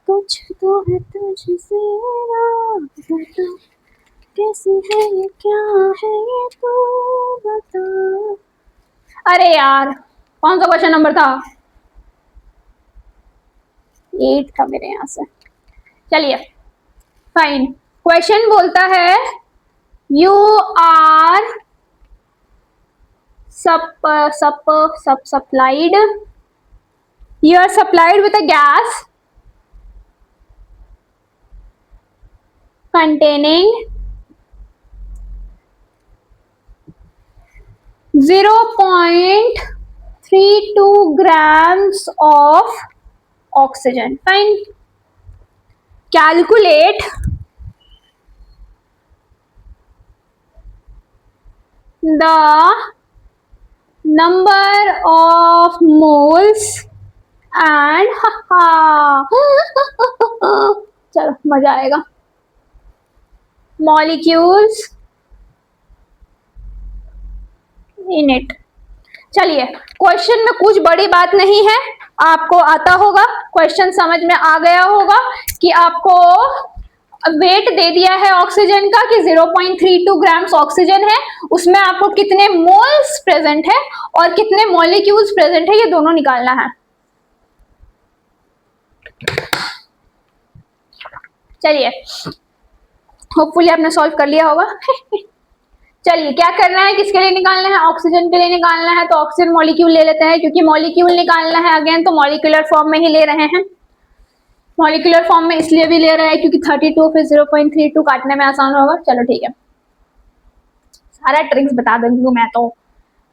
कुछ तो है तुझसे, कैसे अरे यार कौन सा क्वेश्चन नंबर था? 8 था मेरे यहाँ से। चलिए फाइन। क्वेश्चन बोलता है you are supplied, you are supplied with a gas containing 0.32 grams of oxygen. Fine. Calculate the number of moles and चलो मजा आएगा, molecules in it. चलिए क्वेश्चन में कुछ बड़ी बात नहीं है, आपको आता होगा, क्वेश्चन समझ में आ गया होगा कि आपको वेट दे दिया है ऑक्सीजन का कि 0.32 ग्राम्स ऑक्सीजन है, उसमें आपको कितने मोल्स प्रेजेंट है और कितने मॉलिक्यूल्स प्रेजेंट है, ये दोनों निकालना है। चलिए होपफुली आपने सॉल्व कर लिया होगा। चलिए क्या करना है, किसके लिए निकालना है? ऑक्सीजन के लिए निकालना है। तो ऑक्सीजन मॉलिक्यूल ले लेते हैं, क्योंकि मॉलिक्यूल निकालना है अगेन तो मॉलिक्यूलर फॉर्म में ही ले रहे हैं। मॉलिक्यूलर फॉर्म में इसलिए भी ले रहा है क्योंकि 32 फिर 0.32 काटने में आसान होगा। चलो ठीक है, सारा ट्रिक्स बता दूंगी मैं तो।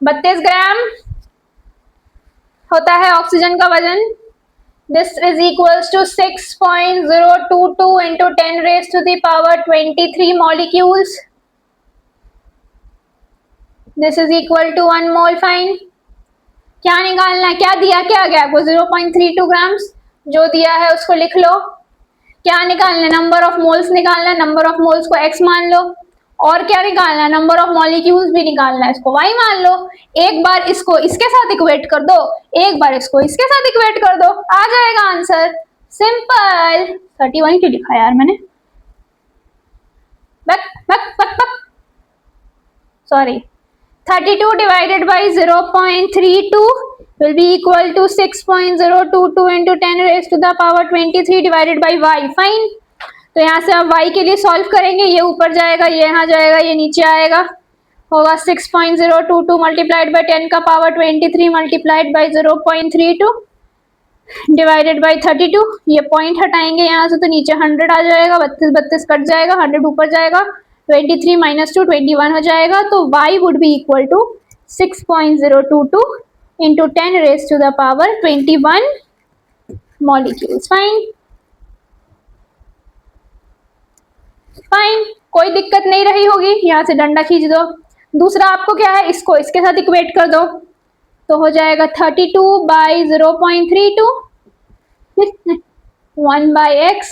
32 ग्राम होता है ऑक्सीजन का वजन। This is equals to 6.022 into 10 raise to the power 23 molecules. This is equal to 1 mole. Fine. क्या निकालना है, क्या दिया, क्या गया आपको? 0.32 ग्राम्स जो दिया है उसको लिख लो। क्या निकालना है? नंबर ऑफ मोल्स निकालना है। नंबर ऑफ मोल्स को x मान लो। और क्या निकालना है? नंबर ऑफ मॉलिक्यूल्स भी निकालना है, इसको y मान लो। एक बार इसको इसके साथ इक्वेट कर दो, एक बार इसको इसके साथ इक्वेट कर दो, आ जाएगा आंसर। सिंपल। 31 क्यों लिखा यार मैंने? बक बक बक बक sorry. 32 divided by 0.32 will be equal to 6.022 into 10 raised to the power 23 divided by y. Fine. तो यहाँ से आप y के लिए सॉल्व करेंगे, ये ऊपर जाएगा, ये यहाँ जाएगा, ये नीचे आएगा, होगा 6.022 मल्टीप्लाइड बाई 10 का power 23 multiplied by 0.32 divided by 32। ये पॉइंट हटाएंगे यहाँ से तो नीचे 100 आ जाएगा, 32 32 कट जाएगा, 100 ऊपर जाएगा, 23 माइनस 2 21 हो जाएगा। तो y would be equal to 6.022 into 10 raise to the power 21 molecules. Fine fine, कोई दिक्कत नहीं रही होगी। यहाँ से डंडा खींच दो। दूसरा आपको क्या है, इसको इसके साथ इक्वेट कर दो तो हो जाएगा 32 by 0.32 1 by x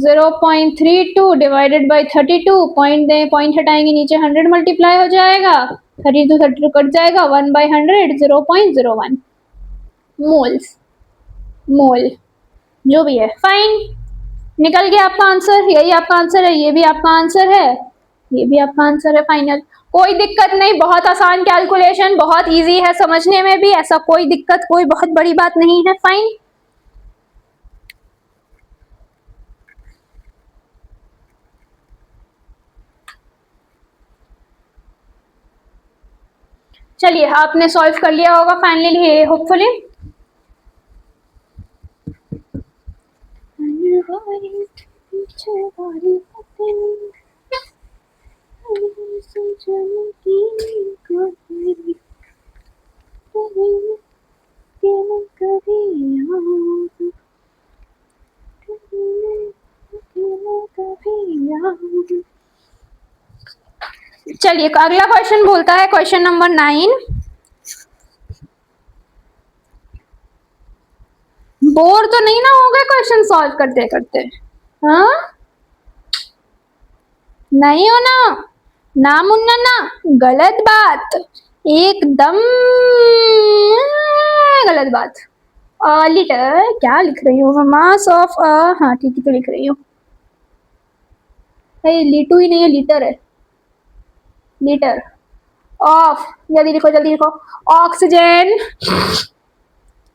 0.32 divided by 32 point दें, पॉइंट हटाएंगे नीचे 100 मल्टीप्लाई हो जाएगा, 32 कट जाएगा, 1 बाई 100 0.01 मोल्स, मोल जो भी है। फाइन, निकल गया आपका आंसर। यही आपका आंसर है, ये भी आपका आंसर है, ये भी आपका आंसर है। फाइनल, कोई दिक्कत नहीं, बहुत आसान कैलकुलेशन, बहुत इजी है समझने में भी, ऐसा कोई दिक्कत, कोई बहुत बड़ी बात नहीं है। फाइन, चलिए आपने सॉल्व कर लिया होगा फाइनली, होपफुली। चलिए अगला क्वेश्चन बोलता है, क्वेश्चन नंबर 9। बोर तो नहीं ना हो गए क्वेश्चन सॉल्व करते करते? हाँ नहीं हो ना, ना मुन्ना ना, गलत बात, एकदम गलत बात। लीटर क्या लिख रही हूँ? मास ऑफ, हाँ ठीक ही तो लिख रही हूँ। लीटू ही नहीं है, लीटर है, लीटर। ऑफ, जल्दी लिखो जल्दी लिखो, oxygen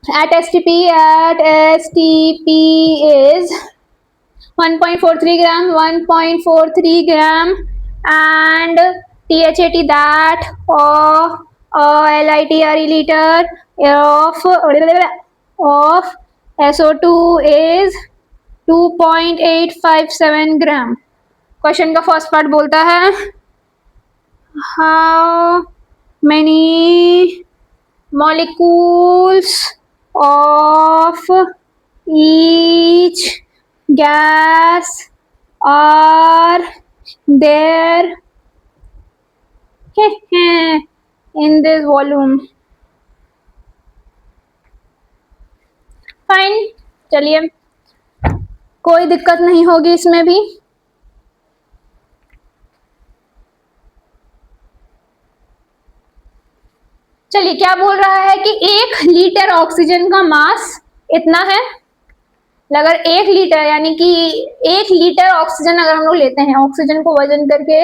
at STP is 1.43 gram, 1.43 gram, and THAT that of LITRE liter of SO2 is 2.857 gram. Question का फर्स्ट पार्ट बोलता है how many molecules of each gas are there in this volume. Fine, चलिए कोई दिक्कत नहीं होगी इसमें भी। चलिए क्या बोल रहा है कि 1 लीटर ऑक्सीजन का मास इतना है। अगर 1 लीटर यानी कि 1 लीटर ऑक्सीजन अगर हम लोग लेते हैं, ऑक्सीजन को वजन करके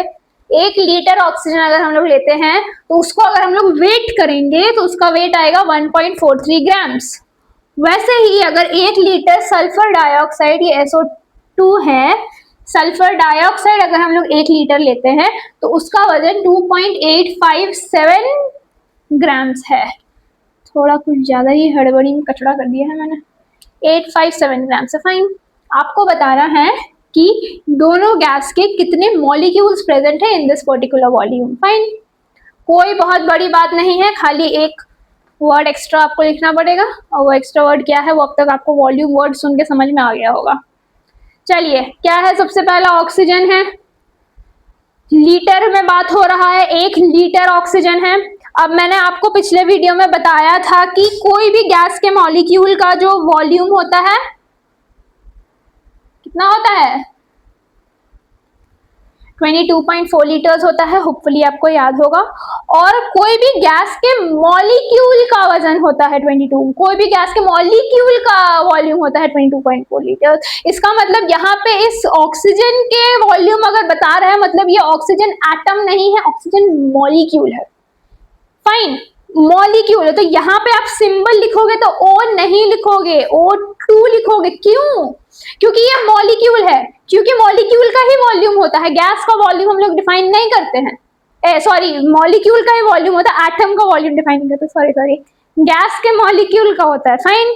1 लीटर ऑक्सीजन अगर हम लोग लेते हैं तो उसको अगर हम लोग वेट करेंगे तो उसका वेट आएगा 1.43 ग्राम्स। वैसे ही अगर 1 लीटर सल्फर डाइऑक्साइड, ये SO2 है, सल्फर डाइऑक्साइड अगर हम लोग 1 लीटर लेते हैं तो उसका वजन 2.857 ग्राम्स है। थोड़ा कुछ ज्यादा ही हड़बड़ी में कचड़ा कर दिया है मैंने, 857 ग्राम से। फाइन, आपको बताना है कि दोनों गैस के कितने मॉलिक्यूल्स प्रेजेंट है in this particular volume. Fine, कोई बहुत बड़ी बात नहीं है, खाली एक वर्ड एक्स्ट्रा आपको लिखना पड़ेगा, और वो एक्स्ट्रा वर्ड क्या है वो अब तक आपको वॉल्यूम वर्ड सुन के समझ में आ गया होगा। चलिए क्या है, सबसे पहला ऑक्सीजन है, लीटर में बात हो रहा है, 1 लीटर ऑक्सीजन है। अब मैंने आपको पिछले वीडियो में बताया था कि कोई भी गैस के मॉलिक्यूल का जो वॉल्यूम होता है कितना होता है, 22.4 लीटर्स होता है, होपफुली आपको याद होगा। और कोई भी गैस के मॉलिक्यूल का वजन होता है 22, कोई भी गैस के मॉलिक्यूल का वॉल्यूम होता है 22.4 लीटर्स। इसका मतलब यहाँ पे इस ऑक्सीजन के वॉल्यूम अगर बता रहे हैं, मतलब ये ऑक्सीजन एटम नहीं है, ऑक्सीजन मॉलिक्यूल है। फाइन, मॉलिक्यूल है तो यहाँ पे आप सिंबल लिखोगे तो O नहीं लिखोगे, O2 लिखोगे। क्यों? क्योंकि ये मॉलिक्यूल है, क्योंकि मॉलिक्यूल का ही वॉल्यूम होता है, गैस का वॉल्यूम हम लोग डिफाइन नहीं करते हैं। सॉरी, मॉलिक्यूल का ही वॉल्यूम होता है, एटम का वॉल्यूम डिफाइन नहीं करते, सॉरी, गैस के मॉलिक्यूल का होता है। फाइन,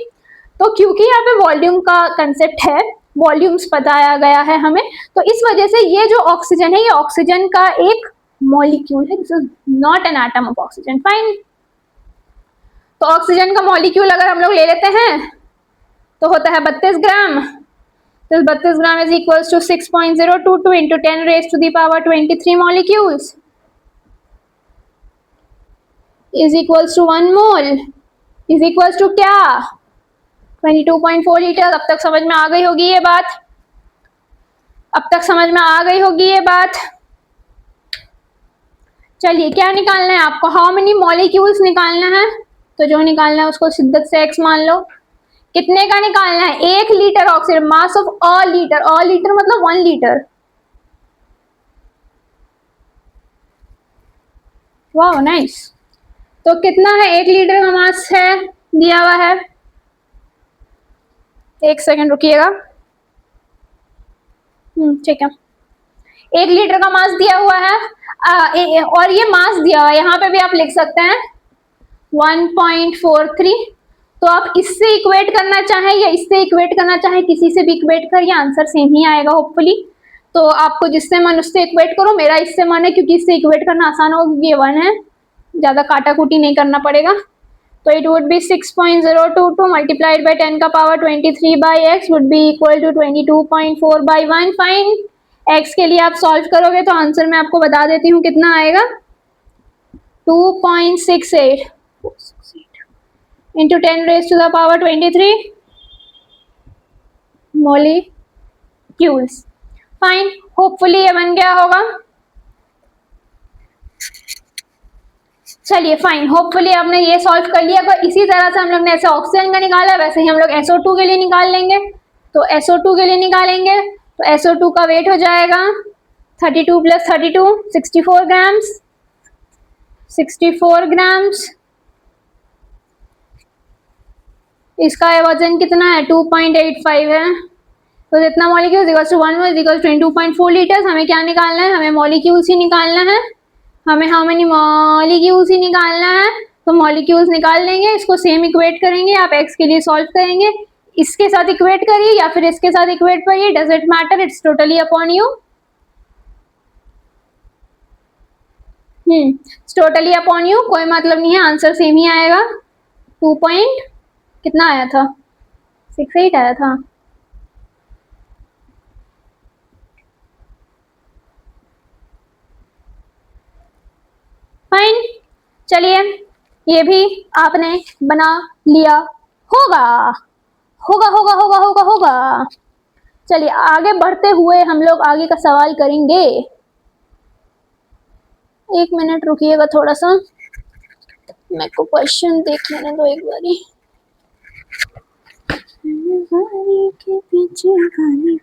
तो क्योंकि यहाँ पे वॉल्यूम का कंसेप्ट है, वॉल्यूम्स बताया गया है हमें, तो इस वजह से ये जो ऑक्सीजन है ये ऑक्सीजन का एक मॉलिक्यूल है, this is not an atom of oxygen. Fine, तो ऑक्सीजन का मॉलिक्यूल अगर हम लोग ले लेते हैं तो होता है 32 ग्राम। तो 32 gram is equals to 6.022 into 10 raise to the power 23 molecules is equals to 1 mole is equals to क्या, 22.4 लीटर। अब तक समझ में आ गई होगी ये बात, अब तक समझ में आ गई होगी ये बात। चलिए क्या निकालना है आपको, हाउ मेनी मॉलिक्यूल्स निकालना है, तो जो निकालना है उसको शिद्दत से x मान लो। कितने का निकालना है, 1 litre oxygen, mass of a litre मतलब 1 लीटर। वाह नाइस, तो कितना है, 1 लीटर का मास है, दिया हुआ है, 1 सेकेंड रुकिएगा। ठीक है, 1 लीटर का मास दिया हुआ है, और ये मास दिया हुआ है, यहाँ पे भी आप लिख सकते हैं 1.43। तो आप इससे इक्वेट करना चाहें या इससे इक्वेट करना चाहें, किसी से भी इक्वेट करिए, आंसर सेम ही आएगा होपफुली। तो आपको जिससे मन उससे इक्वेट करो, मेरा इससे मन है क्योंकि इससे इक्वेट करना आसान होगा, क्योंकि ये 1 है, ज्यादा काटा कूटी नहीं करना पड़ेगा। तो it would be 6.022 multiplied by 10 का power 23 by x would be equal to 22.4 by 1। फाइन, एक्स के लिए आप सॉल्व करोगे तो आंसर मैं आपको बता देती हूँ कितना आएगा, 2.68 into 10 raised to the power 23 molecules। Fine, hopefully ये बन गया होगा। चलिए फाइन, होपफुली आपने ये सॉल्व कर लिया। अगर इसी तरह से हम लोग ने ऐसे ऑक्सीजन का निकाला, वैसे ही हम लोग SO2 के लिए निकाल लेंगे। तो SO2 के लिए निकालेंगे तो SO2 का वेट हो जाएगा 32 + 32 64 ग्राम्स, 64 ग्राम्स। इसका वजन कितना है? 2.85 है। तो जितना molecule equal to 1 mole equal to 22.4 litres. हमें क्या निकालना है? हमें मॉलिक्यूल्स ही निकालना है। हमें हाउ मेनी मॉलिक्यूल्स ही निकालना है। तो मॉलिक्यूल्स निकाल लेंगे, इसको सेम इक्वेट करेंगे। आप एक्स के लिए सॉल्व करेंगे, इसके साथ इक्वेट करिए या फिर इसके साथ इक्वेट करिए, does it matter, it's totally upon you. Totally upon you, कोई मतलब नहीं है, आंसर सेम ही आएगा। 2 पॉइंट कितना आया था? 68 आया था। फाइन, चलिए ये भी आपने बना लिया होगा। होगा होगा होगा होगा होगा। चलिए आगे बढ़ते हुए हम लोग आगे का सवाल करेंगे। 1 मिनट रुकिएगा थोड़ा सा, मेरे को क्वेश्चन देख लेने दो एक बारी। के पीछे गाने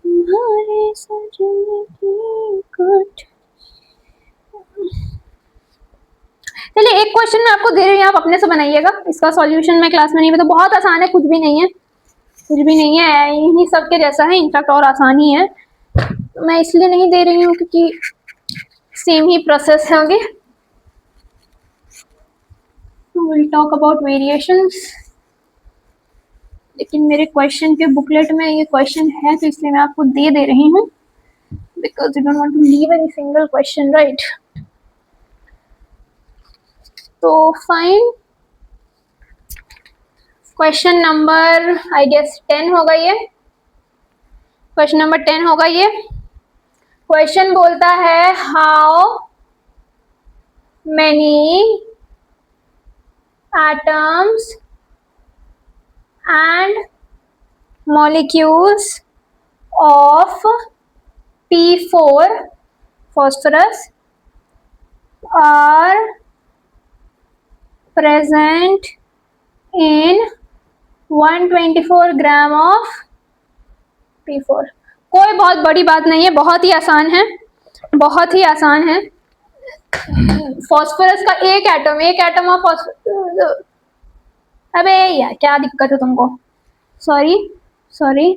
तुम्हारे सजने की कोठ। चलिए एक क्वेश्चन मैं आपको दे रही हूँ, आप अपने से बनाइएगा। इसका सॉल्यूशन मैं क्लास में नहीं बता, बहुत आसान है, कुछ भी नहीं है, कुछ भी नहीं है, यही सबके जैसा है, इनफैक्ट और आसान ही है। मैं इसलिए नहीं दे रही हूँ क्योंकि सेम ही प्रोसेस है आगे। Will talk about variations. लेकिन मेरे क्वेश्चन के बुकलेट में ये क्वेश्चन है, तो इसलिए मैं आपको दे रही हूँ, because you don't want to leave any single question, right. तो fine, question number I guess 10 होगा ये। क्वेश्चन नंबर 10 होगा ये। क्वेश्चन बोलता है how many atoms and molecules of P4 phosphorus are present in 124 gram of P4। कोई बहुत बड़ी बात नहीं है, बहुत ही आसान है, बहुत ही आसान है। फॉस्फोरस का एक एटम ऑफ फॉस्फोरस। अबे यार क्या दिक्कत है तुमको? सॉरी सॉरी,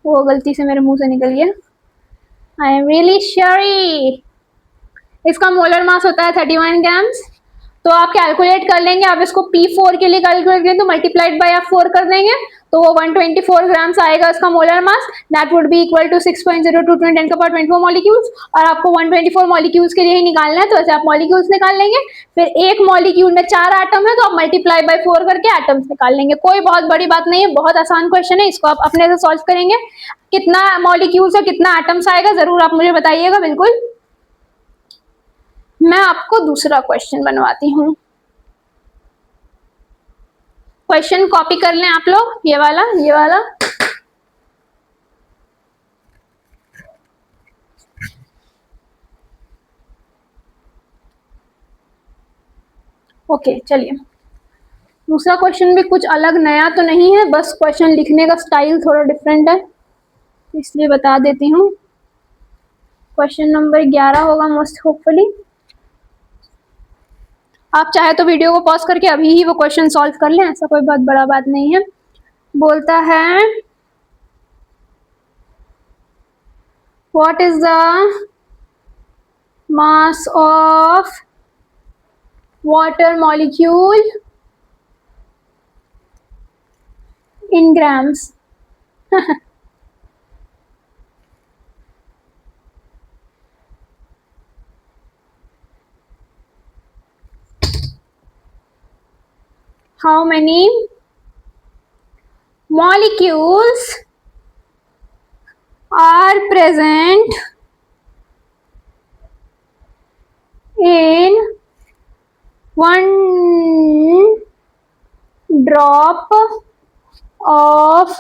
वो गलती से मेरे मुंह से निकल गया। आई एम रियली सॉरी। इसका मोलर मास होता है 31 ग्राम्स। तो आप कैलकुलेट कर लेंगे, आप इसको P4 के लिए कैलकुलेट करें तो मल्टीप्लाइड बाय आप 4 कर देंगे, तो वो 124 ग्राम्स आएगा इसका molar mass. That would be equal to 6.02 × 10⁻24 molecules. और आपको 124 मॉलिक्यूल्स के लिए ही निकालना है, तो ऐसे आप मॉलिक्यूल्स निकाल लेंगे। फिर एक मॉलिक्यूल में 4 एटम है, तो आप मल्टीप्लाई बाय 4 करके एटम्स निकाल लेंगे। कोई बहुत बड़ी बात नहीं है, बहुत आसान क्वेश्चन है, इसको आप अपने से सॉल्व करेंगे। कितना मॉलिक्यूल्स और कितना एटम्स आएगा जरूर आप मुझे बताइएगा। बिल्कुल, मैं आपको दूसरा क्वेश्चन बनवाती हूँ। क्वेश्चन कॉपी कर लें आप लोग, ये वाला, ये वाला। ओके चलिए, दूसरा क्वेश्चन भी कुछ अलग नया तो नहीं है, बस क्वेश्चन लिखने का स्टाइल थोड़ा डिफरेंट है, इसलिए बता देती हूँ। क्वेश्चन नंबर 11 होगा मोस्ट होपफुली। आप चाहे तो वीडियो को पॉज करके अभी ही वो क्वेश्चन सॉल्व कर लें, ऐसा कोई बहुत बड़ा बात नहीं है। बोलता है what is the mass of water molecule in grams। How many molecules are present in 1 drop of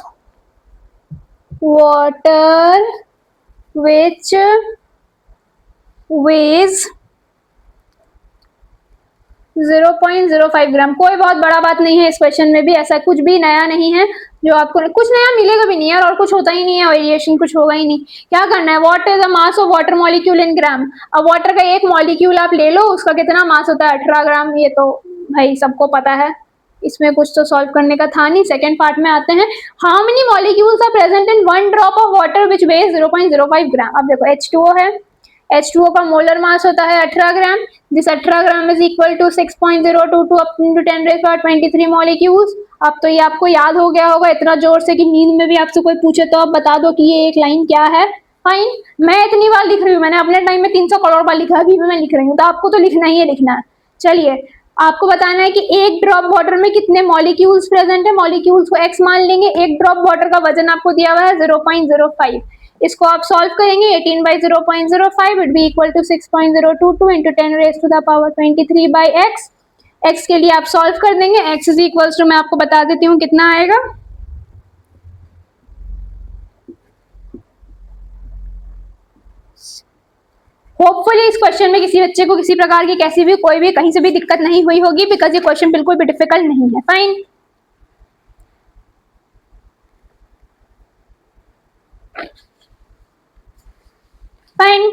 water which weighs 0.05 ग्राम, कोई बहुत बड़ा बात नहीं है इस क्वेश्चन में भी, ऐसा कुछ भी नया नहीं है जो आपको कुछ नया मिलेगा भी नहीं यार, और कुछ होता ही नहीं है, वेरिएशन कुछ होगा ही नहीं। क्या करना है, what is the mass of water molecule in gram. अब वाटर का एक मॉलिक्यूल आप ले लो, उसका कितना मास होता है, 18 ग्राम। ये तो भाई सबको पता है, इसमें कुछ तो सॉल्व करने का था नहीं। सेकंड पार्ट में आते हैं, how many molecules are present in one drop of water which weighs 0.05 gram. अब देखो H2O है, H2O का मोलर मास होता है 18 gram, this 18 gram is equal to 6.022 up to 10⁻23 molecules. अब तो ये आपको याद हो गया होगा इतना जोर से कि नींद में भी आपसे कोई पूछे तो आप बता दो कि ये एक लाइन क्या है। फाइन, मैं इतनी बार लिख रही हूँ, मैंने अपने टाइम में 300 करोड़ बार लिखा, अभी मैं लिख रही हूँ, तो आपको तो लिखना ही है, लिखना है। चलिए, आपको बताना है कि एक ड्रॉप वाटर में कितने मॉलिक्यूल्स प्रेजेंट है। मॉलिक्यूल्स को x मान लेंगे, एक ड्रॉप वाटर का वजन आपको दिया हुआ है 0.05, इसको आप सॉल्व करेंगे, 18/0.05 it be equal to 6.022 into 10⁻23/x। x के लिए आप सॉल्व कर देंगे, x इज इक्वल टू, मैं आपको बता देती हूँ कितना आएगा। होपफुली इस क्वेश्चन में किसी बच्चे को किसी प्रकार की कैसी भी कोई भी कहीं से भी दिक्कत नहीं हुई होगी, बिकॉज ये क्वेश्चन बिल्कुल भी डिफिकल्ट नहीं है। Fine, fine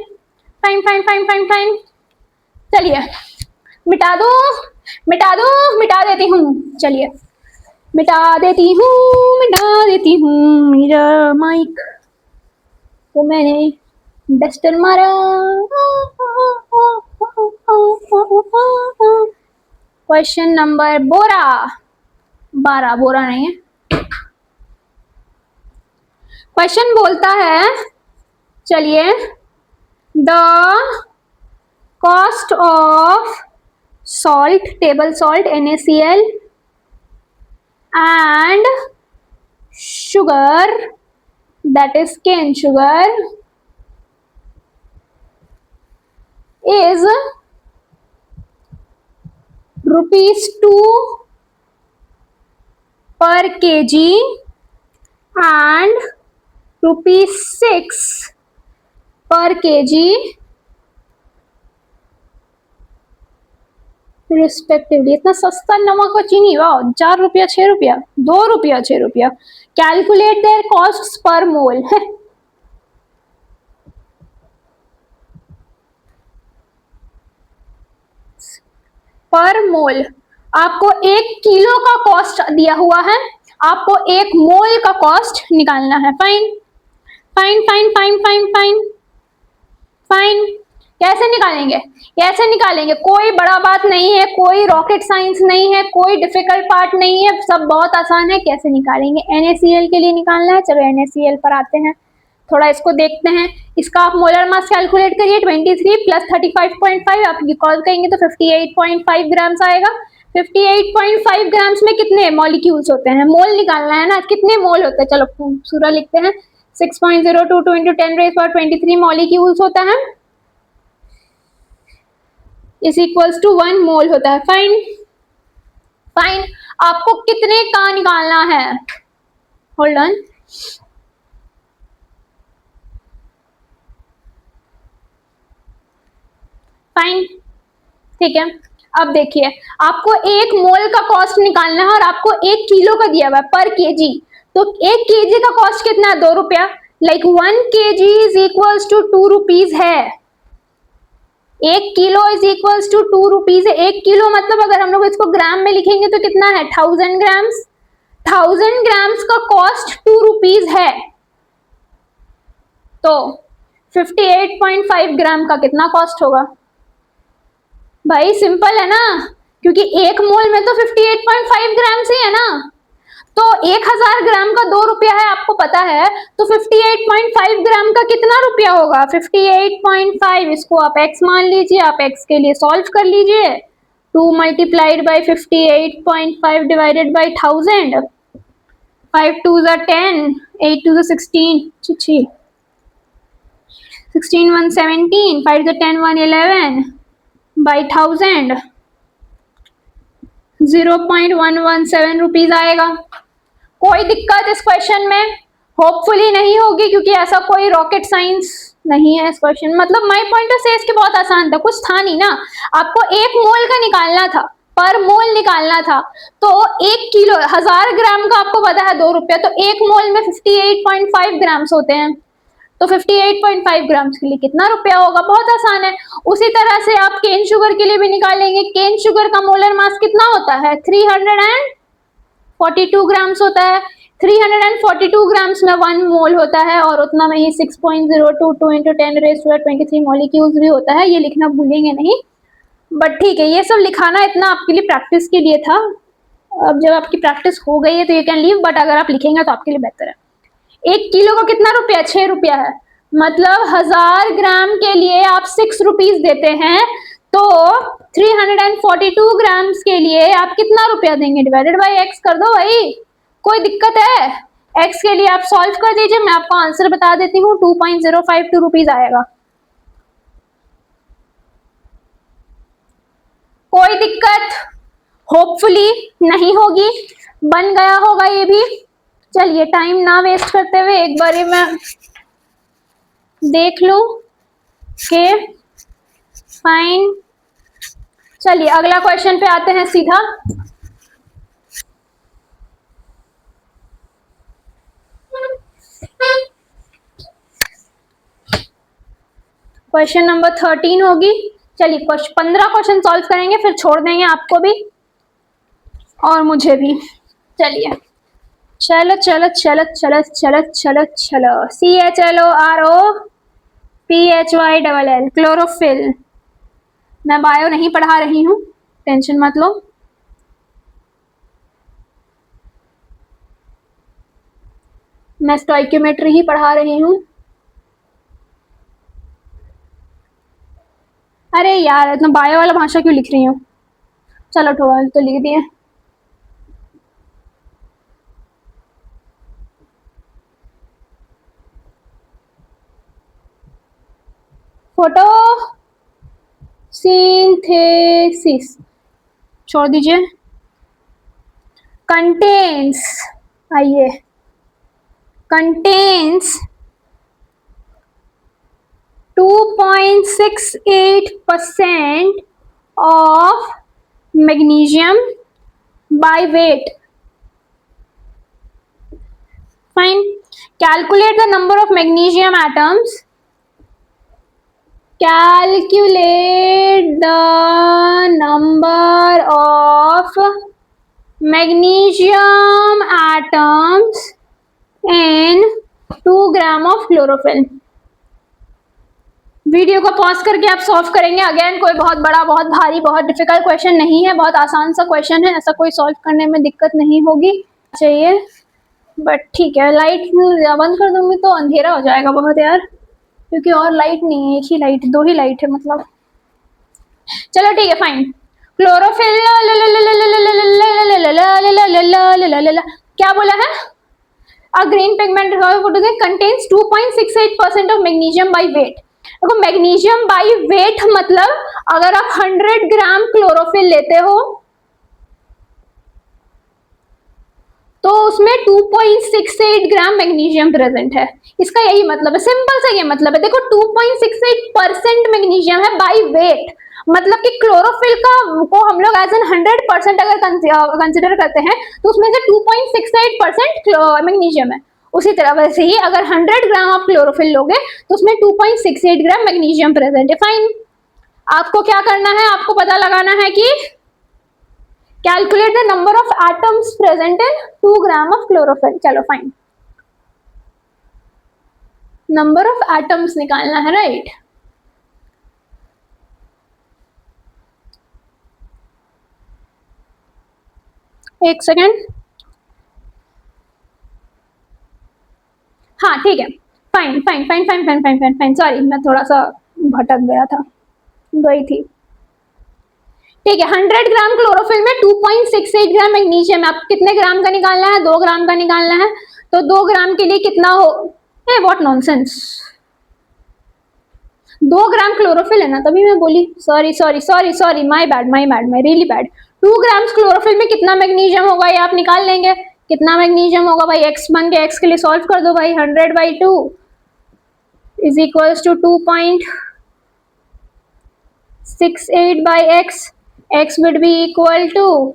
fine fine fine fine fine. चलिए मिटा दो, मिटा दो, मिटा देती हूँ, चलिए मिटा देती हूँ, मिटा देती हूँ मेरा माइक तो मैंने डस्टर मारा। क्वेश्चन नंबर 12 बोरा नहीं है। क्वेश्चन बोलता है, चलिए, the cost of salt, table salt, NaCl and sugar, that is cane sugar, is ₹2 per kg and ₹6 per kg respectively. इतना सस्ता नमक और चीनी, वाह, 4 रुपया 6 रुपया, 2 रुपया 6 रुपया। कैलकुलेट देयर कॉस्ट पर मोल। पर मोल आपको 1 किलो का कॉस्ट दिया हुआ है, आपको 1 मोल का कॉस्ट निकालना है। Fine fine fine fine fine fine fine, कैसे निकालेंगे, कैसे निकालेंगे, कोई बड़ा बात नहीं है, कोई रॉकेट साइंस नहीं है, कोई डिफिकल्ट पार्ट नहीं है, सब बहुत आसान है। कैसे निकालेंगे, NaCl के लिए निकालना है। चलो NaCl पर आते हैं, थोड़ा इसको देखते हैं। इसका आप मोलर मास कैलकुलेट करिए, 23 प्लस 35.5 आप रिकॉल करेंगे तो 58.5 ग्राम्स आएगा। 58.5 ग्राम्स में कितने मॉलिक्यूल्स होते हैं, मोल निकालना है ना, कितने मोल होते हैं। चलो पूरा लिखते हैं, 6.022 इंटू 10⁻23 मॉलिक्यूल्स होता है, इज इक्वल्स टू 1 मोल होता है। फाइन फाइन, आपको कितने का निकालना है, होल्ड ऑन, फाइन, ठीक है। अब देखिए, आपको 1 मोल का कॉस्ट निकालना है और आपको 1 किलो का दिया हुआ है पर केजी, तो 1 केजी का कॉस्ट कितना है, 2 रुपया। Like 1 KG is equals to 2 rupees है, 1 kilo is equals to 2 rupees है। 1 किलो मतलब अगर हम लोग इसको ग्राम में लिखेंगे तो कितना है, 1000 ग्राम्स। 1000 ग्राम्स का कॉस्ट 2 रुपीज है, तो 58.5 ग्राम का कितना कॉस्ट होगा। भाई सिंपल है ना, क्योंकि 1 मोल में तो 58.5 ग्राम ही है ना, तो 1000 ग्राम का 2 रुपया है, आपको पता है, तो 58.5 ग्राम का कितना रुपया होगा, 58.5, इसको आप x मान लीजिए, आप x के लिए सॉल्व कर लीजिए। 2 multiplied by 58.5 divided by 1000, 5 2s are 10, 8 2s are 16, 16 1 17, 5 10 1 11 by 1000, 0.117 rupees आएगा। कोई दिक्कत इस क्वेश्चन में होपफुली नहीं होगी, क्योंकि ऐसा कोई रॉकेट साइंस नहीं है इस क्वेश्चन। मतलब माय पॉइंट ऑफ से इसके बहुत आसान था, कुछ था नहीं ना, आपको 1 मोल का निकालना था, पर मोल निकालना था। तो 1 किलो 1000 ग्राम का आपको पता है 2 रुपया, तो 1 मोल में 58.5 ग्राम्स होते हैं। तो 58.5 ग्राम्स के लिए कितना रुपया होगा? बहुत आसान है। उसी तरह से आप केन शुगर के लिए भी निकालेंगे। केन शुगर का मोलर मास कितना होता है? 342 ग्राम्स होता है। 342 ग्राम्स में 1 मोल होता है, और उतना में ही 6.022 इंटू 10⁻23 मॉलिक्यूल्स भी होता है। ये लिखना भूलेंगे नहीं, बट ठीक है, ये सब लिखाना इतना आपके लिए प्रैक्टिस के लिए था। अब जब आपकी प्रैक्टिस हो गई है तो यू कैन लीव, बट अगर आप लिखेंगे तो आपके लिए बेहतर है। 1 किलो का कितना रुपया? 6 रुपया है। मतलब 1000 ग्राम के लिए आप 6 रुपीज देते हैं, तो 342 ग्राम्स के लिए आप कितना रुपया देंगे? डिवाइडेड बाई एक्स कर दो भाई, कोई दिक्कत है? एक्स के लिए आप सॉल्व कर दीजिए, मैं आपको आंसर बता देती हूँ। 2.052 रुपीज आएगा। कोई दिक्कत होपफुली नहीं होगी, बन गया होगा ये भी। चलिए टाइम ना वेस्ट करते हुए एक बार मैं देख लूं के फाइन। चलिए अगला क्वेश्चन पे आते हैं सीधा। क्वेश्चन नंबर 13 होगी। चलिए 15 क्वेश्चन सॉल्व करेंगे, फिर छोड़ देंगे आपको भी और मुझे भी। चलिए चलो चलो चलो चलो चलो चलो चलो। CHLOROPHYLL chlorophyll. मैं बायो नहीं पढ़ा रही हूँ, टेंशन मत लो। मैं स्टोइक्योमेट्री ही पढ़ा रही हूँ। अरे यार इतना बायो वाला भाषा क्यों लिख रही हूँ? चलो ठोल तो लिख दिए। फोटो सिंथेसिस छोड़ दीजिए। कंटेन्स, आइए, contains 2.68% of magnesium by weight. Fine. Calculate the number of magnesium atoms. Calculate the number of magnesium atoms in 2 gram of chlorophyll. Video को पॉज करके आप सॉल्व करेंगे। अगेन कोई बहुत बड़ा, बहुत भारी, बहुत डिफिकल्ट क्वेश्चन नहीं है, बहुत आसान सा क्वेश्चन है। ऐसा कोई सॉल्व करने में दिक्कत नहीं होगी चाहिए, बट ठीक है। लाइट बंद कर दूंगी तो अंधेरा हो जाएगा बहुत यार, क्योंकि और लाइट नहीं है, एक ही लाइट, 2 ही लाइट है मतलब। चलो ठीक है फाइन। क्लोरोफिल क्या बोला है? A green pigment contains 2.68% of magnesium by weight. देखो मैग्नीशियम बाई वेट मतलब अगर आप 100 ग्राम क्लोरोफिल लेते हो तो उसमें 2.68 ग्राम मैग्नीशियम प्रेजेंट है। इसका यही मतलब है, सिंपल सा ये मतलब है। देखो 2.68% मैग्नीशियम है बाई वेट, मतलब कि क्लोरोफिल का को हम लोग एज एन 100% अगर कंसिडर करते हैं तो उसमें से 2.68% मैग्नीशियम है। उसी तरह वैसे ही अगर 100 ग्राम आप क्लोरोफिल लोगे तो उसमें 2.68 ग्राम मैग्नीशियम प्रेजेंट है। फाइन। आपको क्या करना है? आपको पता लगाना है कि calculate the number of atoms present in 2 gram of chlorophyll. चलो फाइन, नंबर ऑफ एटम्स निकालना है, राइट? एक सेकेंड। हाँ ठीक है, fine fine fine fine fine fine fine fine, sorry मैं थोड़ा सा भटक गया था, गई थी। ठीक है, 100 ग्राम क्लोरोफिल में 2.68 ग्राम मैग्नीशियम। आप कितने ग्राम का निकालना है? 2 ग्राम का निकालना है। तो 2 ग्राम के लिए कितना हो? ए व्हाट नॉनसेंस, 2 ग्राम क्लोरोफिल है ना, तभी मैं बोली। Sorry sorry sorry sorry, my bad my bad, my really bad. 2 gram chlorophyll में कितना मैग्नीशियम होगा ये आप निकाल लेंगे। कितना मैग्नीशियम होगा भाई? एक्स बन के एक्स के लिए सॉल्व कर दो भाई। 100/2 is equals to 2.68/x x would be equal to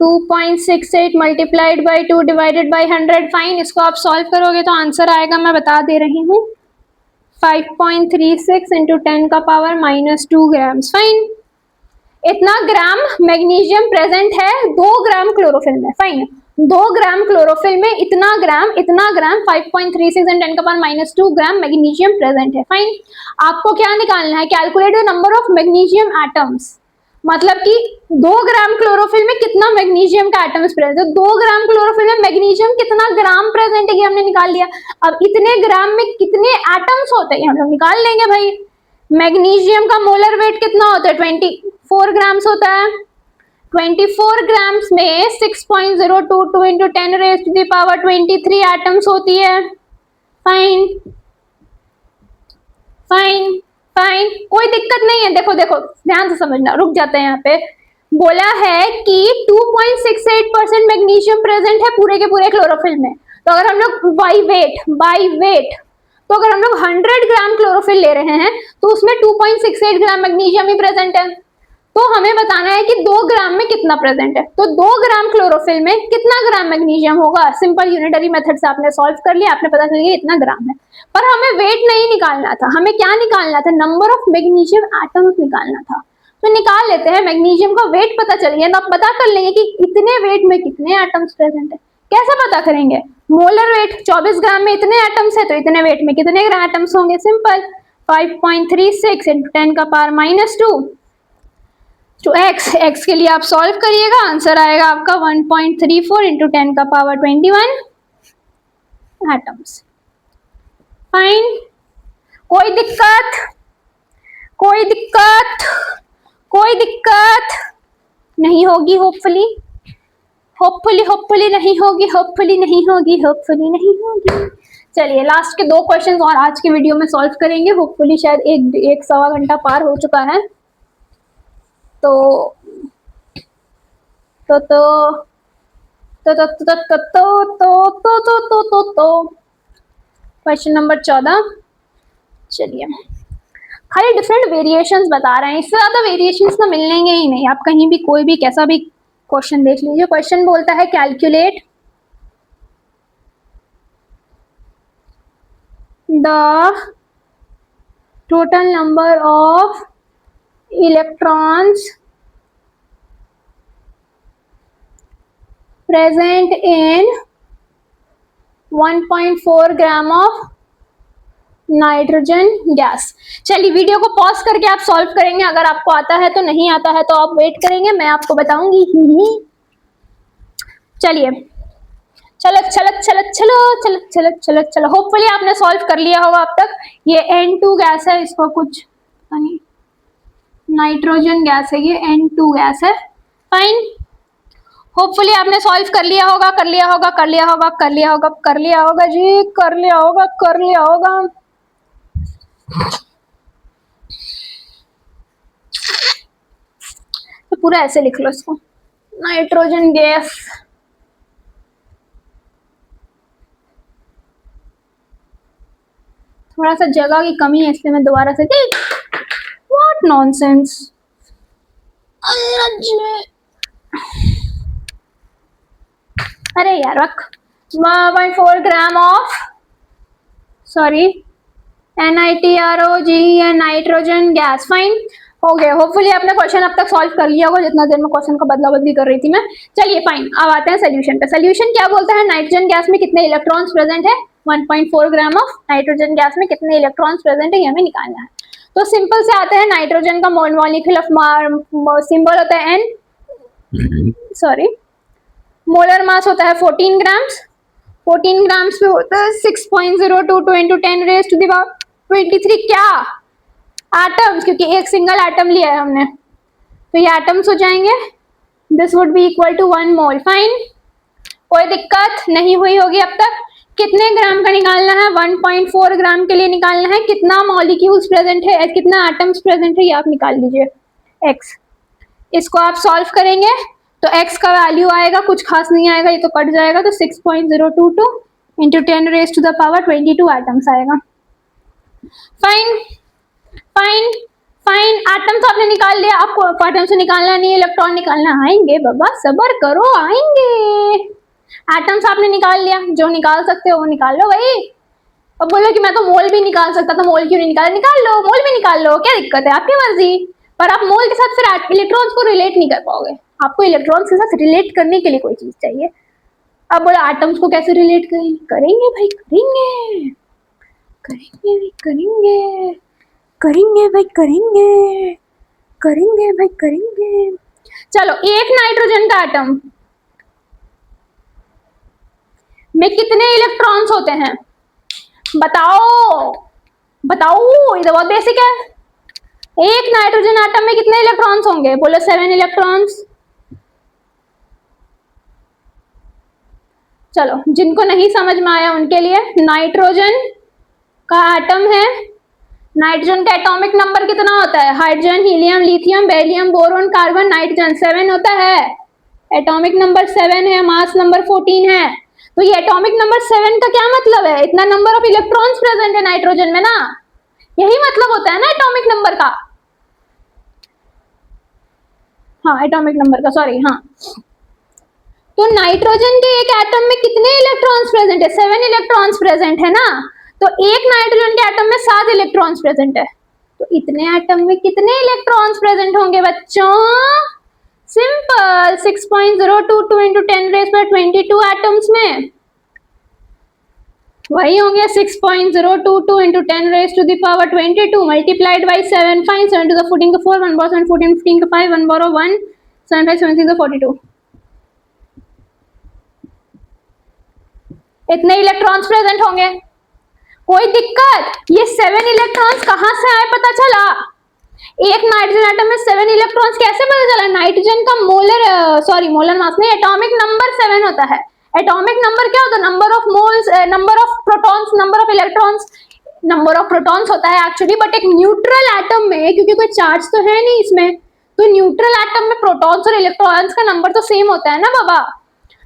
2.68 multiplied by 2 divided by 100। Fine, इसको आप सॉल्व करोगे तो आंसर आएगा, मैं बता दे रही हूँ, 5.36 इंटू 10 का पावर -2 ग्राम्स। फाइन, इतना ग्राम मैग्नीशियम प्रेजेंट है 2 ग्राम क्लोरोफिल में। फाइन, 2 ग्राम क्लोरोफिल में इतना ग्राम 5.36 एंड 10 का पावर -2 ग्राम मैग्नीशियम प्रेजेंट है। फाइन, आपको क्या निकालना है, calculate the number of magnesium atoms, मतलब कि 2 ग्राम क्लोरोफिल में कितना मैग्नीशियम का एटम्स प्रेजेंट है। 2 ग्राम क्लोरोफिल में मैग्नीशियम कितना ग्राम प्रेजेंट है ये हमने निकाल लिया। अब इतने ग्राम में कितने एटम्स होते हैं हम लोग निकाल लेंगे भाई। मैग्नीशियम का मोलर वेट कितना होता है, 24 ग्राम्स होता है। 24 ग्राम्स में 6.022 into 10 raise to the power 23 atoms होती है। फाइन फाइन फाइन, कोई दिक्कत नहीं है। देखो देखो ध्यान से समझना, रुक जाते हैं यहाँ पे। बोला है कि 2.68% मैग्नीशियम प्रेजेंट है पूरे के पूरे क्लोरोफिल में। तो अगर हम लोग बाई वेट तो अगर हम लोग 100 ग्राम क्लोरोफिल ले रहे हैं तो उसमें 2.68 ग्राम मैग्नीशियम ही प्रेजेंट है। तो हमें बताना है कि 2 ग्राम में कितना प्रेजेंट है। तो 2 ग्राम क्लोरोफिल में कितना ग्राम मैग्नीशियम होगा, सिंपल यूनिटरी मेथड से आपने सॉल्व कर लिया, आपने पता चल गया इतना ग्राम है। पर हमें वेट नहीं निकालना था, हमें क्या निकालना था, नंबर ऑफ मैग्नीशियम एटम्स निकालना था। तो निकाल लेते हैं, मैग्नीशियम का वेट पता चल गया तो आप पता कर लेंगे कि इतने वेट में कितने एटम्स प्रेजेंट है। कैसे पता करेंगे, मोलर वेट 24 ग्राम में इतने एटम्स है तो इतने वेट में कितने ग्राम एटम्स होंगे, सिंपल 5.36 इंटू 10 का पावर -2 तो x के लिए आप सॉल्व करिएगा, आंसर आएगा आपका 1.34 इंटू 10 का पावर 21 एटम्स। फाइन, कोई दिक्कत कोई दिक्कत कोई दिक्कत नहीं होगी, होपफुली नहीं होगी। चलिए लास्ट के 2 क्वेश्चन और आज के वीडियो में सॉल्व करेंगे। होपफुली शायद एक सवा घंटा पार हो चुका है। तो क्वेश्चन नंबर 14। चलिए, खाली डिफरेंट वेरिएशंस बता रहे हैं, इससे ज्यादा वेरिएशंस तो मिलेंगे ही नहीं। आप कहीं भी कोई भी कैसा भी क्वेश्चन देख लीजिए। क्वेश्चन बोलता है calculate the total number of electrons present in 1.4 gram of nitrogen gas. चलिए वीडियो को पॉज करके आप सॉल्व करेंगे, अगर आपको आता है तो, नहीं आता है तो आप वेट करेंगे, मैं आपको बताऊंगी ही। चलिए चलो चलो चलो चलो चलो चलो चलो चलो, होपफुली आपने सॉल्व कर लिया होगा अब तक। ये N2 गैस है, इसको कुछ नहीं, नाइट्रोजन गैस है, ये N2 गैस है। फाइन, होपफुली आपने सॉल्व कर लिया होगा जी, कर लिया होगा। तो पूरा ऐसे लिख लो इसको, नाइट्रोजन गैस। थोड़ा सा जगह की कमी है इसलिए मैं दोबारा से, व्हाट नॉनसेंस। अरे यार रख, 1.4 gram of NiTROG nitrogen gas. Fine, हो गया। होपफुली आपने क्वेश्चन अब तक सॉल्व कर लिया होगा, जितना देर में क्वेश्चन को बदला बदली कर रही थी मैं। चलिए फाइन, अब आते हैं सोल्यूशन पे। सोल्यूशन क्या बोलता है, नाइट्रोजन गैस में कितने इलेक्ट्रॉन्स प्रेजेंट है, 1.4 ग्राम ऑफ नाइट्रोजन गैस में कितने इलेक्ट्रॉन्स प्रेजेंट है, ये हमें निकालना है। तो सिंपल से आते हैं, नाइट्रोजन का मॉलिक्यूलर सिंबल होता है N, सॉरी, मोलर मास होता है 14 ग्राम्स। 14 ग्राम्स पे होता है 6.022 into 10 raise to the power 23 क्या एटम्स, क्योंकि एक सिंगल एटम लिया है हमने, तो ये एटम्स हो जाएंगे। This would be equal to 1 mole. Fine, कोई दिक्कत नहीं हुई होगी अब तक। कितने ग्राम का निकालना है, 1.4 ग्राम के लिए निकालना है। कितना मॉलिक्यूल्स प्रेजेंट है, कितना एटम्स प्रेजेंट है, ये आप निकाल लीजिए। x, इसको आप सॉल्व करेंगे तो x का वैल्यू आएगा, कुछ खास नहीं आएगा, ये तो कट जाएगा, तो 6.022 into 10 raise to the power 22 atoms आएगा। फाइन फाइन फाइन, एटम तो आपने निकाल लिया, आपको एटम से निकालना नहीं, इलेक्ट्रॉन निकालना, आएंगे बाबा सबर करो आएंगे। एटम्स आपने निकाल लिया, जो निकाल सकते हो वो निकाल लो भाई। अब बोलो कि मैं तो मोल भी निकाल सकता था, मोल क्यों नहीं निकाला, निकाल लो, मोल भी निकाल लो, क्या दिक्कत है, आपकी मर्जी। पर आप मोल के साथ फिर इलेक्ट्रॉन्स को रिलेट नहीं कर पाओगे, आपको इलेक्ट्रॉन्स के साथ रिलेट करने के लिए कोई चीज चाहिए। अब बोला एटम्स को कैसे रिलेट करेंगे, करेंगे भाई करेंगे, करेंगे भाई करेंगे, करेंगे भाई करेंगे, करेंगे भाई करेंगे। चलो, एक नाइट्रोजन का एटम में कितने इलेक्ट्रॉन्स होते हैं, बताओ बताओ, ये तो बहुत बेसिक है। एक नाइट्रोजन एटम में कितने इलेक्ट्रॉन्स होंगे, बोलो 7 इलेक्ट्रॉन्स। चलो, जिनको नहीं समझ में आया उनके लिए, नाइट्रोजन का एटम है, नाइट्रोजन का एटॉमिक नंबर कितना होता है, hydrogen, helium, lithium, beryllium, boron, carbon, nitrogen 7 होता है, एटॉमिक नंबर 7 है, मास नंबर 14 है। तो ये एटॉमिक नंबर 7 का क्या मतलब है, इतना नंबर ऑफ इलेक्ट्रॉन्स प्रेजेंट है नाइट्रोजन में ना, यही मतलब होता है ना एटॉमिक नंबर का। हाँ, एटॉमिक नंबर का, सॉरी, हाँ। तो नाइट्रोजन के एक एटम में कितने इलेक्ट्रॉन्स प्रेजेंट है, 7 इलेक्ट्रॉन्स प्रेजेंट है ना। तो एक नाइट्रोजन के एटम में 7 इलेक्ट्रॉन्स प्रेजेंट है, तो इतने एटम में कितने इलेक्ट्रॉन्स प्रेजेंट होंगे बच्चों, सिंपल, 6.022 into 10⁻22 एटम्स में वही होंगे 6.022 into 10⁻22 multiplied by 7, fine, 7 to the 14 का 4, 1 borrow 7, 14 15 का 5, 1 borrow 1, 7 5 7 6 42, इतने इलेक्ट्रॉन्स प्रेजेंट होंगे। कोई दिक्कत, ये 7 इलेक्ट्रॉन्स कहां से आए पता चला, एक नाइट्रोजन एटम में 7 इलेक्ट्रॉन्स कैसे पता चला, नाइट्रोजन का मोलर मास नहीं, एटॉमिक नंबर 7 होता है। एटॉमिक नंबर क्या होता है, number of moles, number of protons, number of electrons, number of protons होता है एक्चुअली, बट एक न्यूट्रल एटम में, क्योंकि कोई चार्ज तो है नहीं इसमें, तो न्यूट्रल एटम में प्रोटॉन्स और इलेक्ट्रॉन्स का नंबर तो सेम होता है ना बाबा।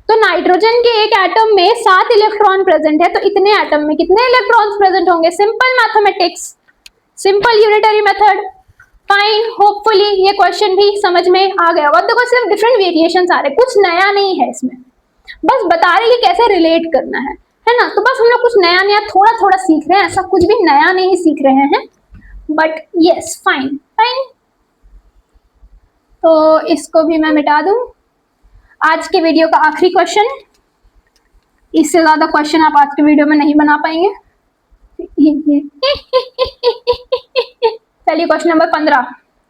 तो नाइट्रोजन के एक एटम में 7 इलेक्ट्रॉन प्रेजेंट है, तो इतने एटम में कितने इलेक्ट्रॉन्स प्रेजेंट होंगे, simple mathematics, simple unitary method, fine. Hopefully ये क्वेश्चन भी समझ में आ गया होगा, देखो सिर्फ डिफरेंट वेरिएशंस आ रहे, कुछ नया नहीं है इसमें, बस बता रही है कैसे रिलेट करना है ना। तो बस हम लोग कुछ नया नया थोड़ा थोड़ा सीख रहे हैं, ऐसा कुछ भी नया नहीं सीख रहे हैं, बट यस, फाइन फाइन। तो इसको भी मैं मिटा दूं, आज के वीडियो का आखिरी क्वेश्चन, इससे ज्यादा क्वेश्चन आप आज के वीडियो में नहीं बना पाएंगे। चलिए, question number 15,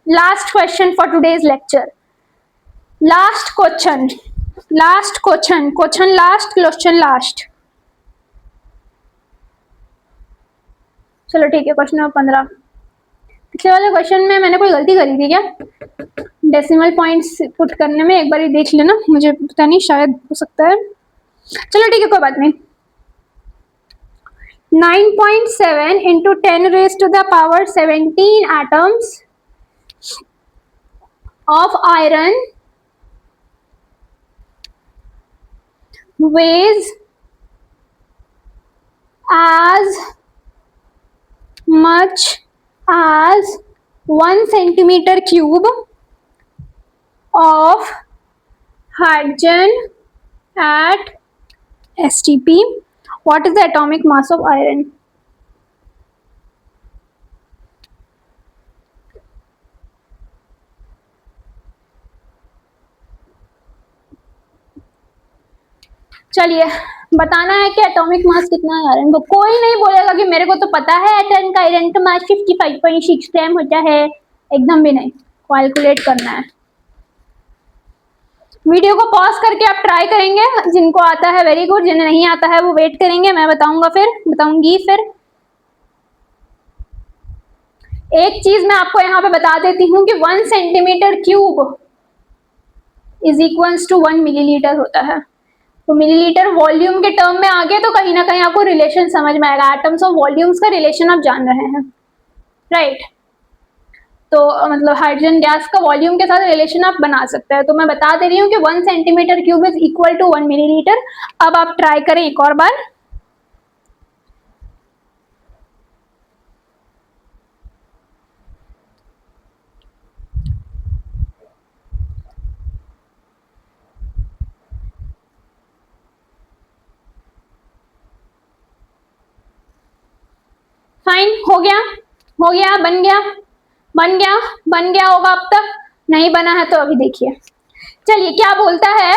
last question for today's lecture, last question, last question, question last, question last. चलो ठीक है, क्वेश्चन नंबर 15, पिछले वाले क्वेश्चन में मैंने कोई गलती करी थी क्या, डेसिमल पॉइंट्स पुट करने में, एक बार देख लेना, मुझे पता नहीं, शायद हो सकता है, चलो ठीक है कोई बात नहीं। 9.7 into 10 raised to the power 17 atoms of iron weighs as much as 1 centimeter cube of hydrogen at STP. What is the atomic mass of iron? चलिए, बताना है कि एटॉमिक मास कितना है आयरन को। कोई नहीं बोलेगा कि मेरे को तो पता है आयरन का मास 55.6 ग्राम होता है, एकदम भी नहीं, कैलकुलेट करना है। वीडियो को पॉज करके आप ट्राई करेंगे, जिनको आता है वेरी गुड, जिन्हें नहीं आता है वो वेट करेंगे, मैं बताऊंगी फिर। एक चीज मैं आपको यहाँ पे बता देती हूँ कि 1 centimetre cube is equals to 1 millilitre होता है। तो मिलीलीटर वॉल्यूम के टर्म में आ गए तो कहीं ना कहीं आपको रिलेशन समझ में आएगा, एटम्स और वॉल्यूम्स का रिलेशन आप जान रहे हैं, राइट। तो मतलब हाइड्रोजन गैस का वॉल्यूम के साथ रिलेशन आप बना सकते हैं। तो मैं बता दे रही हूँ कि 1 centimetre cube is equal to 1 millilitre. अब आप ट्राई करें एक और बार, फाइन, हो गया, हो गया, बन गया, बन गया, बन गया होगा अब तक, नहीं बना है तो अभी देखिए। चलिए क्या बोलता है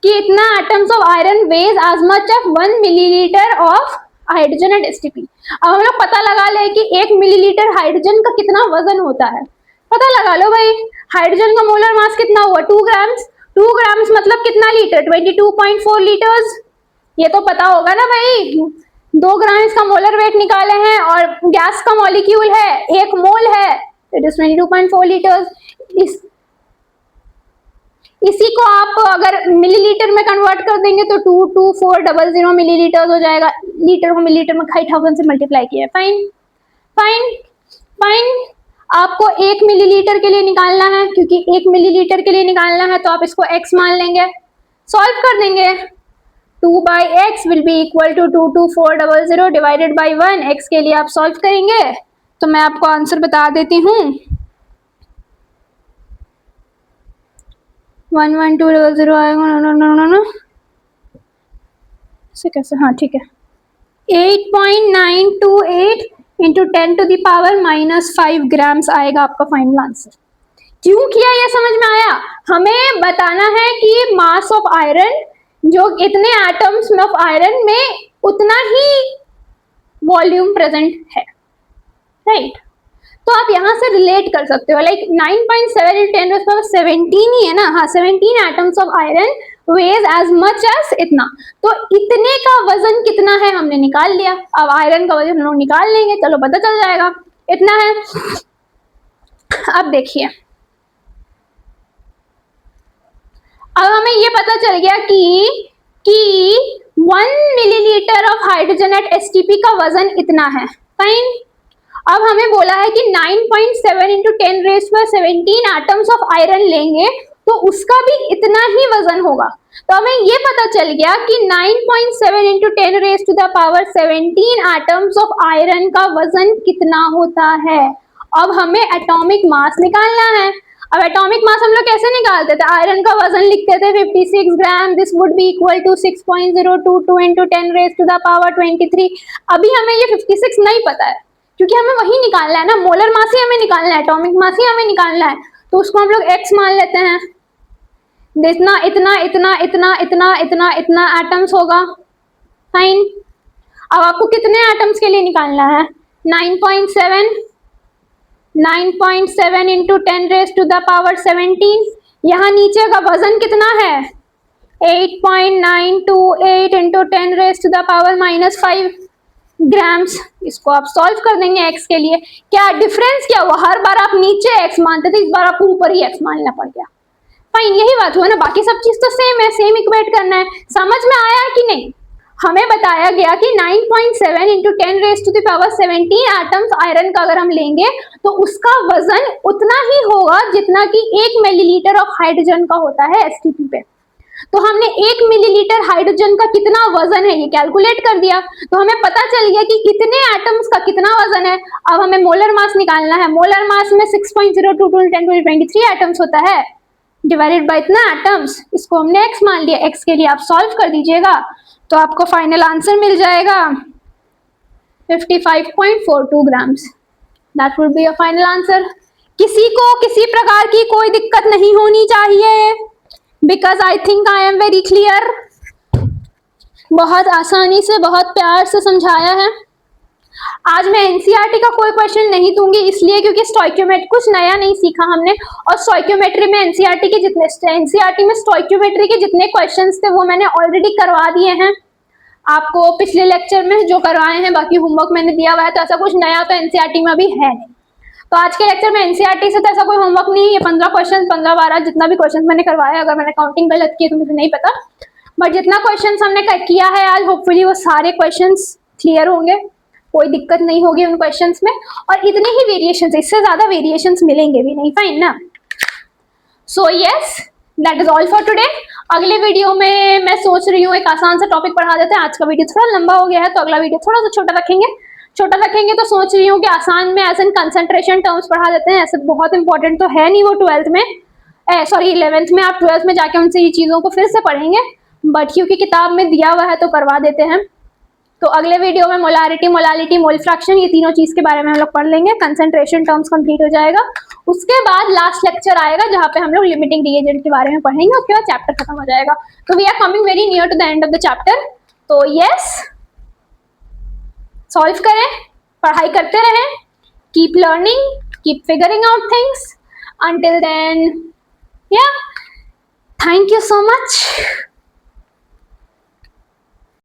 कि इतना atoms of iron weighs as much as 1 millilitre of hydrogen at STP. अब हम लोग पता लगा ले कि 1 मिलीलीटर हाइड्रोजन का कितना वजन होता है, पता लगा लो भाई। हाइड्रोजन का मोलर मास कितना हुआ, 2 ग्राम्स। 2 ग्राम्स मतलब कितना लीटर, 22.4 लीटर्स। ये तो पता होगा ना भाई, 2 ग्राम इसका मोलर वेट निकाले हैं और गैस का मॉलिक्यूल है 1 मोल है, इट इज 22.4 लीटर्स। इसी को आप अगर मिलीलीटर में कन्वर्ट कर देंगे तो 22400 मिलीलीटर हो जाएगा। लीटर को मिलीलीटर में 5000 से मल्टीप्लाई किया है। Fine fine fine. आपको 1 मिलीलीटर के लिए निकालना है, क्योंकि 1 मिलीलीटर के लिए निकालना है तो आप इसको x मान लेंगे, सॉल्व कर देंगे। 2/x will be equal to 22400 divided by 1। x के लिए आप सॉल्व करेंगे तो मैं आपको आंसर बता देती हूँ, 11200 आएगा। नो ऐसे कैसे, हाँ ठीक है, 8.928 इंटू 10⁻⁻5 ग्राम्स आएगा आपका फाइनल आंसर। क्यों किया ये समझ में आया? हमें बताना है कि मास ऑफ आयरन, जो इतने एटम्स ऑफ आयरन में उतना ही वॉल्यूम प्रेजेंट है, राइट? तो आप यहां से रिलेट कर सकते हो, लाइक 9.7 × 10⁻17 ही है ना, हाँ 17 atoms of iron weighs as much as इतना। तो इतने का वजन कितना है हमने निकाल लिया। अब आयरन का वजन हम लोग निकाल लेंगे, चलो पता चल जाएगा इतना है। अब देखिए, अब हमें ये पता चल गया कि 1 millilitre of hydrogen at STP का वजन इतना है। फाइन। अब हमें बोला है कि 9.7 × 10⁻17 एटम्स ऑफ आयरन लेंगे तो उसका भी इतना ही वजन होगा। तो हमें ये पता चल गया कि 9.7 × 10⁻17 एटम्स ऑफ आयरन का वजन कितना होता है। अब हमें एटॉमिक मास निकालना है। अब एटॉमिक मास हम लोग कैसे निकालते थे? आयरन का वजन लिखते थे 56 gram, this would be equal to 6.022 × 10⁻23। अभी हमें ये 56 नहीं पता है, क्योंकि हमें वही निकालना है ना, मोलर मास ही हमें निकालना है, एटॉमिक मास ही हमें निकालना है। तो उसको हम लोग x मान लेते हैं। इतना इतना इतना इतना इतना इतना इतना एटम्स होगा। फाइन। अब आपको कितने एटम्स के लिए निकालना है? 9.7 × 10⁻17। यहाँ नीचे का वजन कितना है? 8.928 × 10⁻5 ग्राम्स। इसको आप सॉल्व कर देंगे x के लिए। क्या डिफरेंस क्या हुआ? हर बार आप नीचे x मानते थे, इस बार आपको ऊपर ही x मानना पड़ गया। फाइन, यही बात हुआ ना, बाकी सब चीज तो सेम है, सेम इक्वेट करना है। समझ में आया कि नहीं? हमें बताया गया कि 9.7 × 10⁻17 एटम्स आयरन का अगर हम लेंगे तो उसका वजन उतना ही होगा जितना कि 1 मिलीलीटर ऑफ हाइड्रोजन का होता है एसटीपी पे। तो हमने 1 मिलीलीटर हाइड्रोजन का कितना वजन है ये कैलकुलेट कर दिया, तो हमें पता चल गया कि इतने एटम्स का कितना वजन है। अब हमें मोलर मास निकालना है। मोलर मास में 6.022 × 10⁻23 एटम्स होता है, डिवाइडेड बाय इतना एटम्स। इसको हमने x मान लिया। x के लिए आप सॉल्व कर दीजिएगा तो आपको फाइनल आंसर मिल जाएगा 55.42 grams. That would be your final answer. किसी को किसी प्रकार की कोई दिक्कत नहीं होनी चाहिए, because I think I am very clear. बहुत आसानी से, बहुत प्यार से समझाया है। आज मैं एनसीईआरटी का कोई क्वेश्चन नहीं दूंगी, इसलिए क्योंकि स्टोइकियोमेट्री कुछ नया नहीं सीखा हमने, और स्टोइकियोमेट्री में एनसीईआरटी में स्टोइकियोमेट्री के जितने क्वेश्चंस थे वो मैंने ऑलरेडी करवा दिए हैं आपको पिछले लेक्चर में जो करवाए हैं। बाकी होमवर्क मैंने दिया हुआ है, तो ऐसा कुछ नया तो एनसीईआरटी में अभी है नहीं। तो आज के लेक्चर में एनसीईआरटी से तो ऐसा कोई होमवर्क नहीं है। ये 15 क्वेश्चन, 15-12 जितना भी क्वेश्चन मैंने करवाया, अगर मैंने काउंटिंग गलत की तो मुझे नहीं पता, बट जितना क्वेश्चन हमने किया है आज, होपफुली वो सारे क्वेश्चन क्लियर होंगे, कोई दिक्कत नहीं होगी उन क्वेश्चंस में। और इतने ही वेरिएशंस, इससे ज्यादा वेरिएशंस मिलेंगे भी नहीं। फाइन ना? So yes, that is all for today. अगले वीडियो में मैं सोच रही हूँ एक आसान सा टॉपिक पढ़ा देते हैं। आज का वीडियो थोड़ा लंबा हो गया है, तो अगला वीडियो थोड़ा सा छोटा रखेंगे। तो सोच रही हूँ कि आसान में एज एन कंसंट्रेशन टर्म्स पढ़ा देते हैं। ऐसे बहुत इंपॉर्टेंट तो है नहीं वो 12th में, सॉरी 11th में। आप 12th में जाके उनसे ये चीजों को फिर से पढ़ेंगे, बट क्योंकि किताब में दिया हुआ है तो करवा देते हैं। तो अगले वीडियो में मोलारिटी, मोलालिटी, मोल फ्रैक्शन, ये तीनों चीज के बारे में हम लोग पढ़ लेंगे। कंसंट्रेशन टर्म्स कंप्लीट हो जाएगा। उसके बाद लास्ट लेक्चर आएगा जहां पे हम लोग लिमिटिंग रिएजेंट के बारे में पढ़ेंगे। उसके बाद चैप्टर खत्म हो जाएगा। तो we are coming very near to the end of the chapter. तो यस, सॉल्व करें, पढ़ाई करते रहें, keep learning, keep figuring out things. Until then, yeah, thank you so much.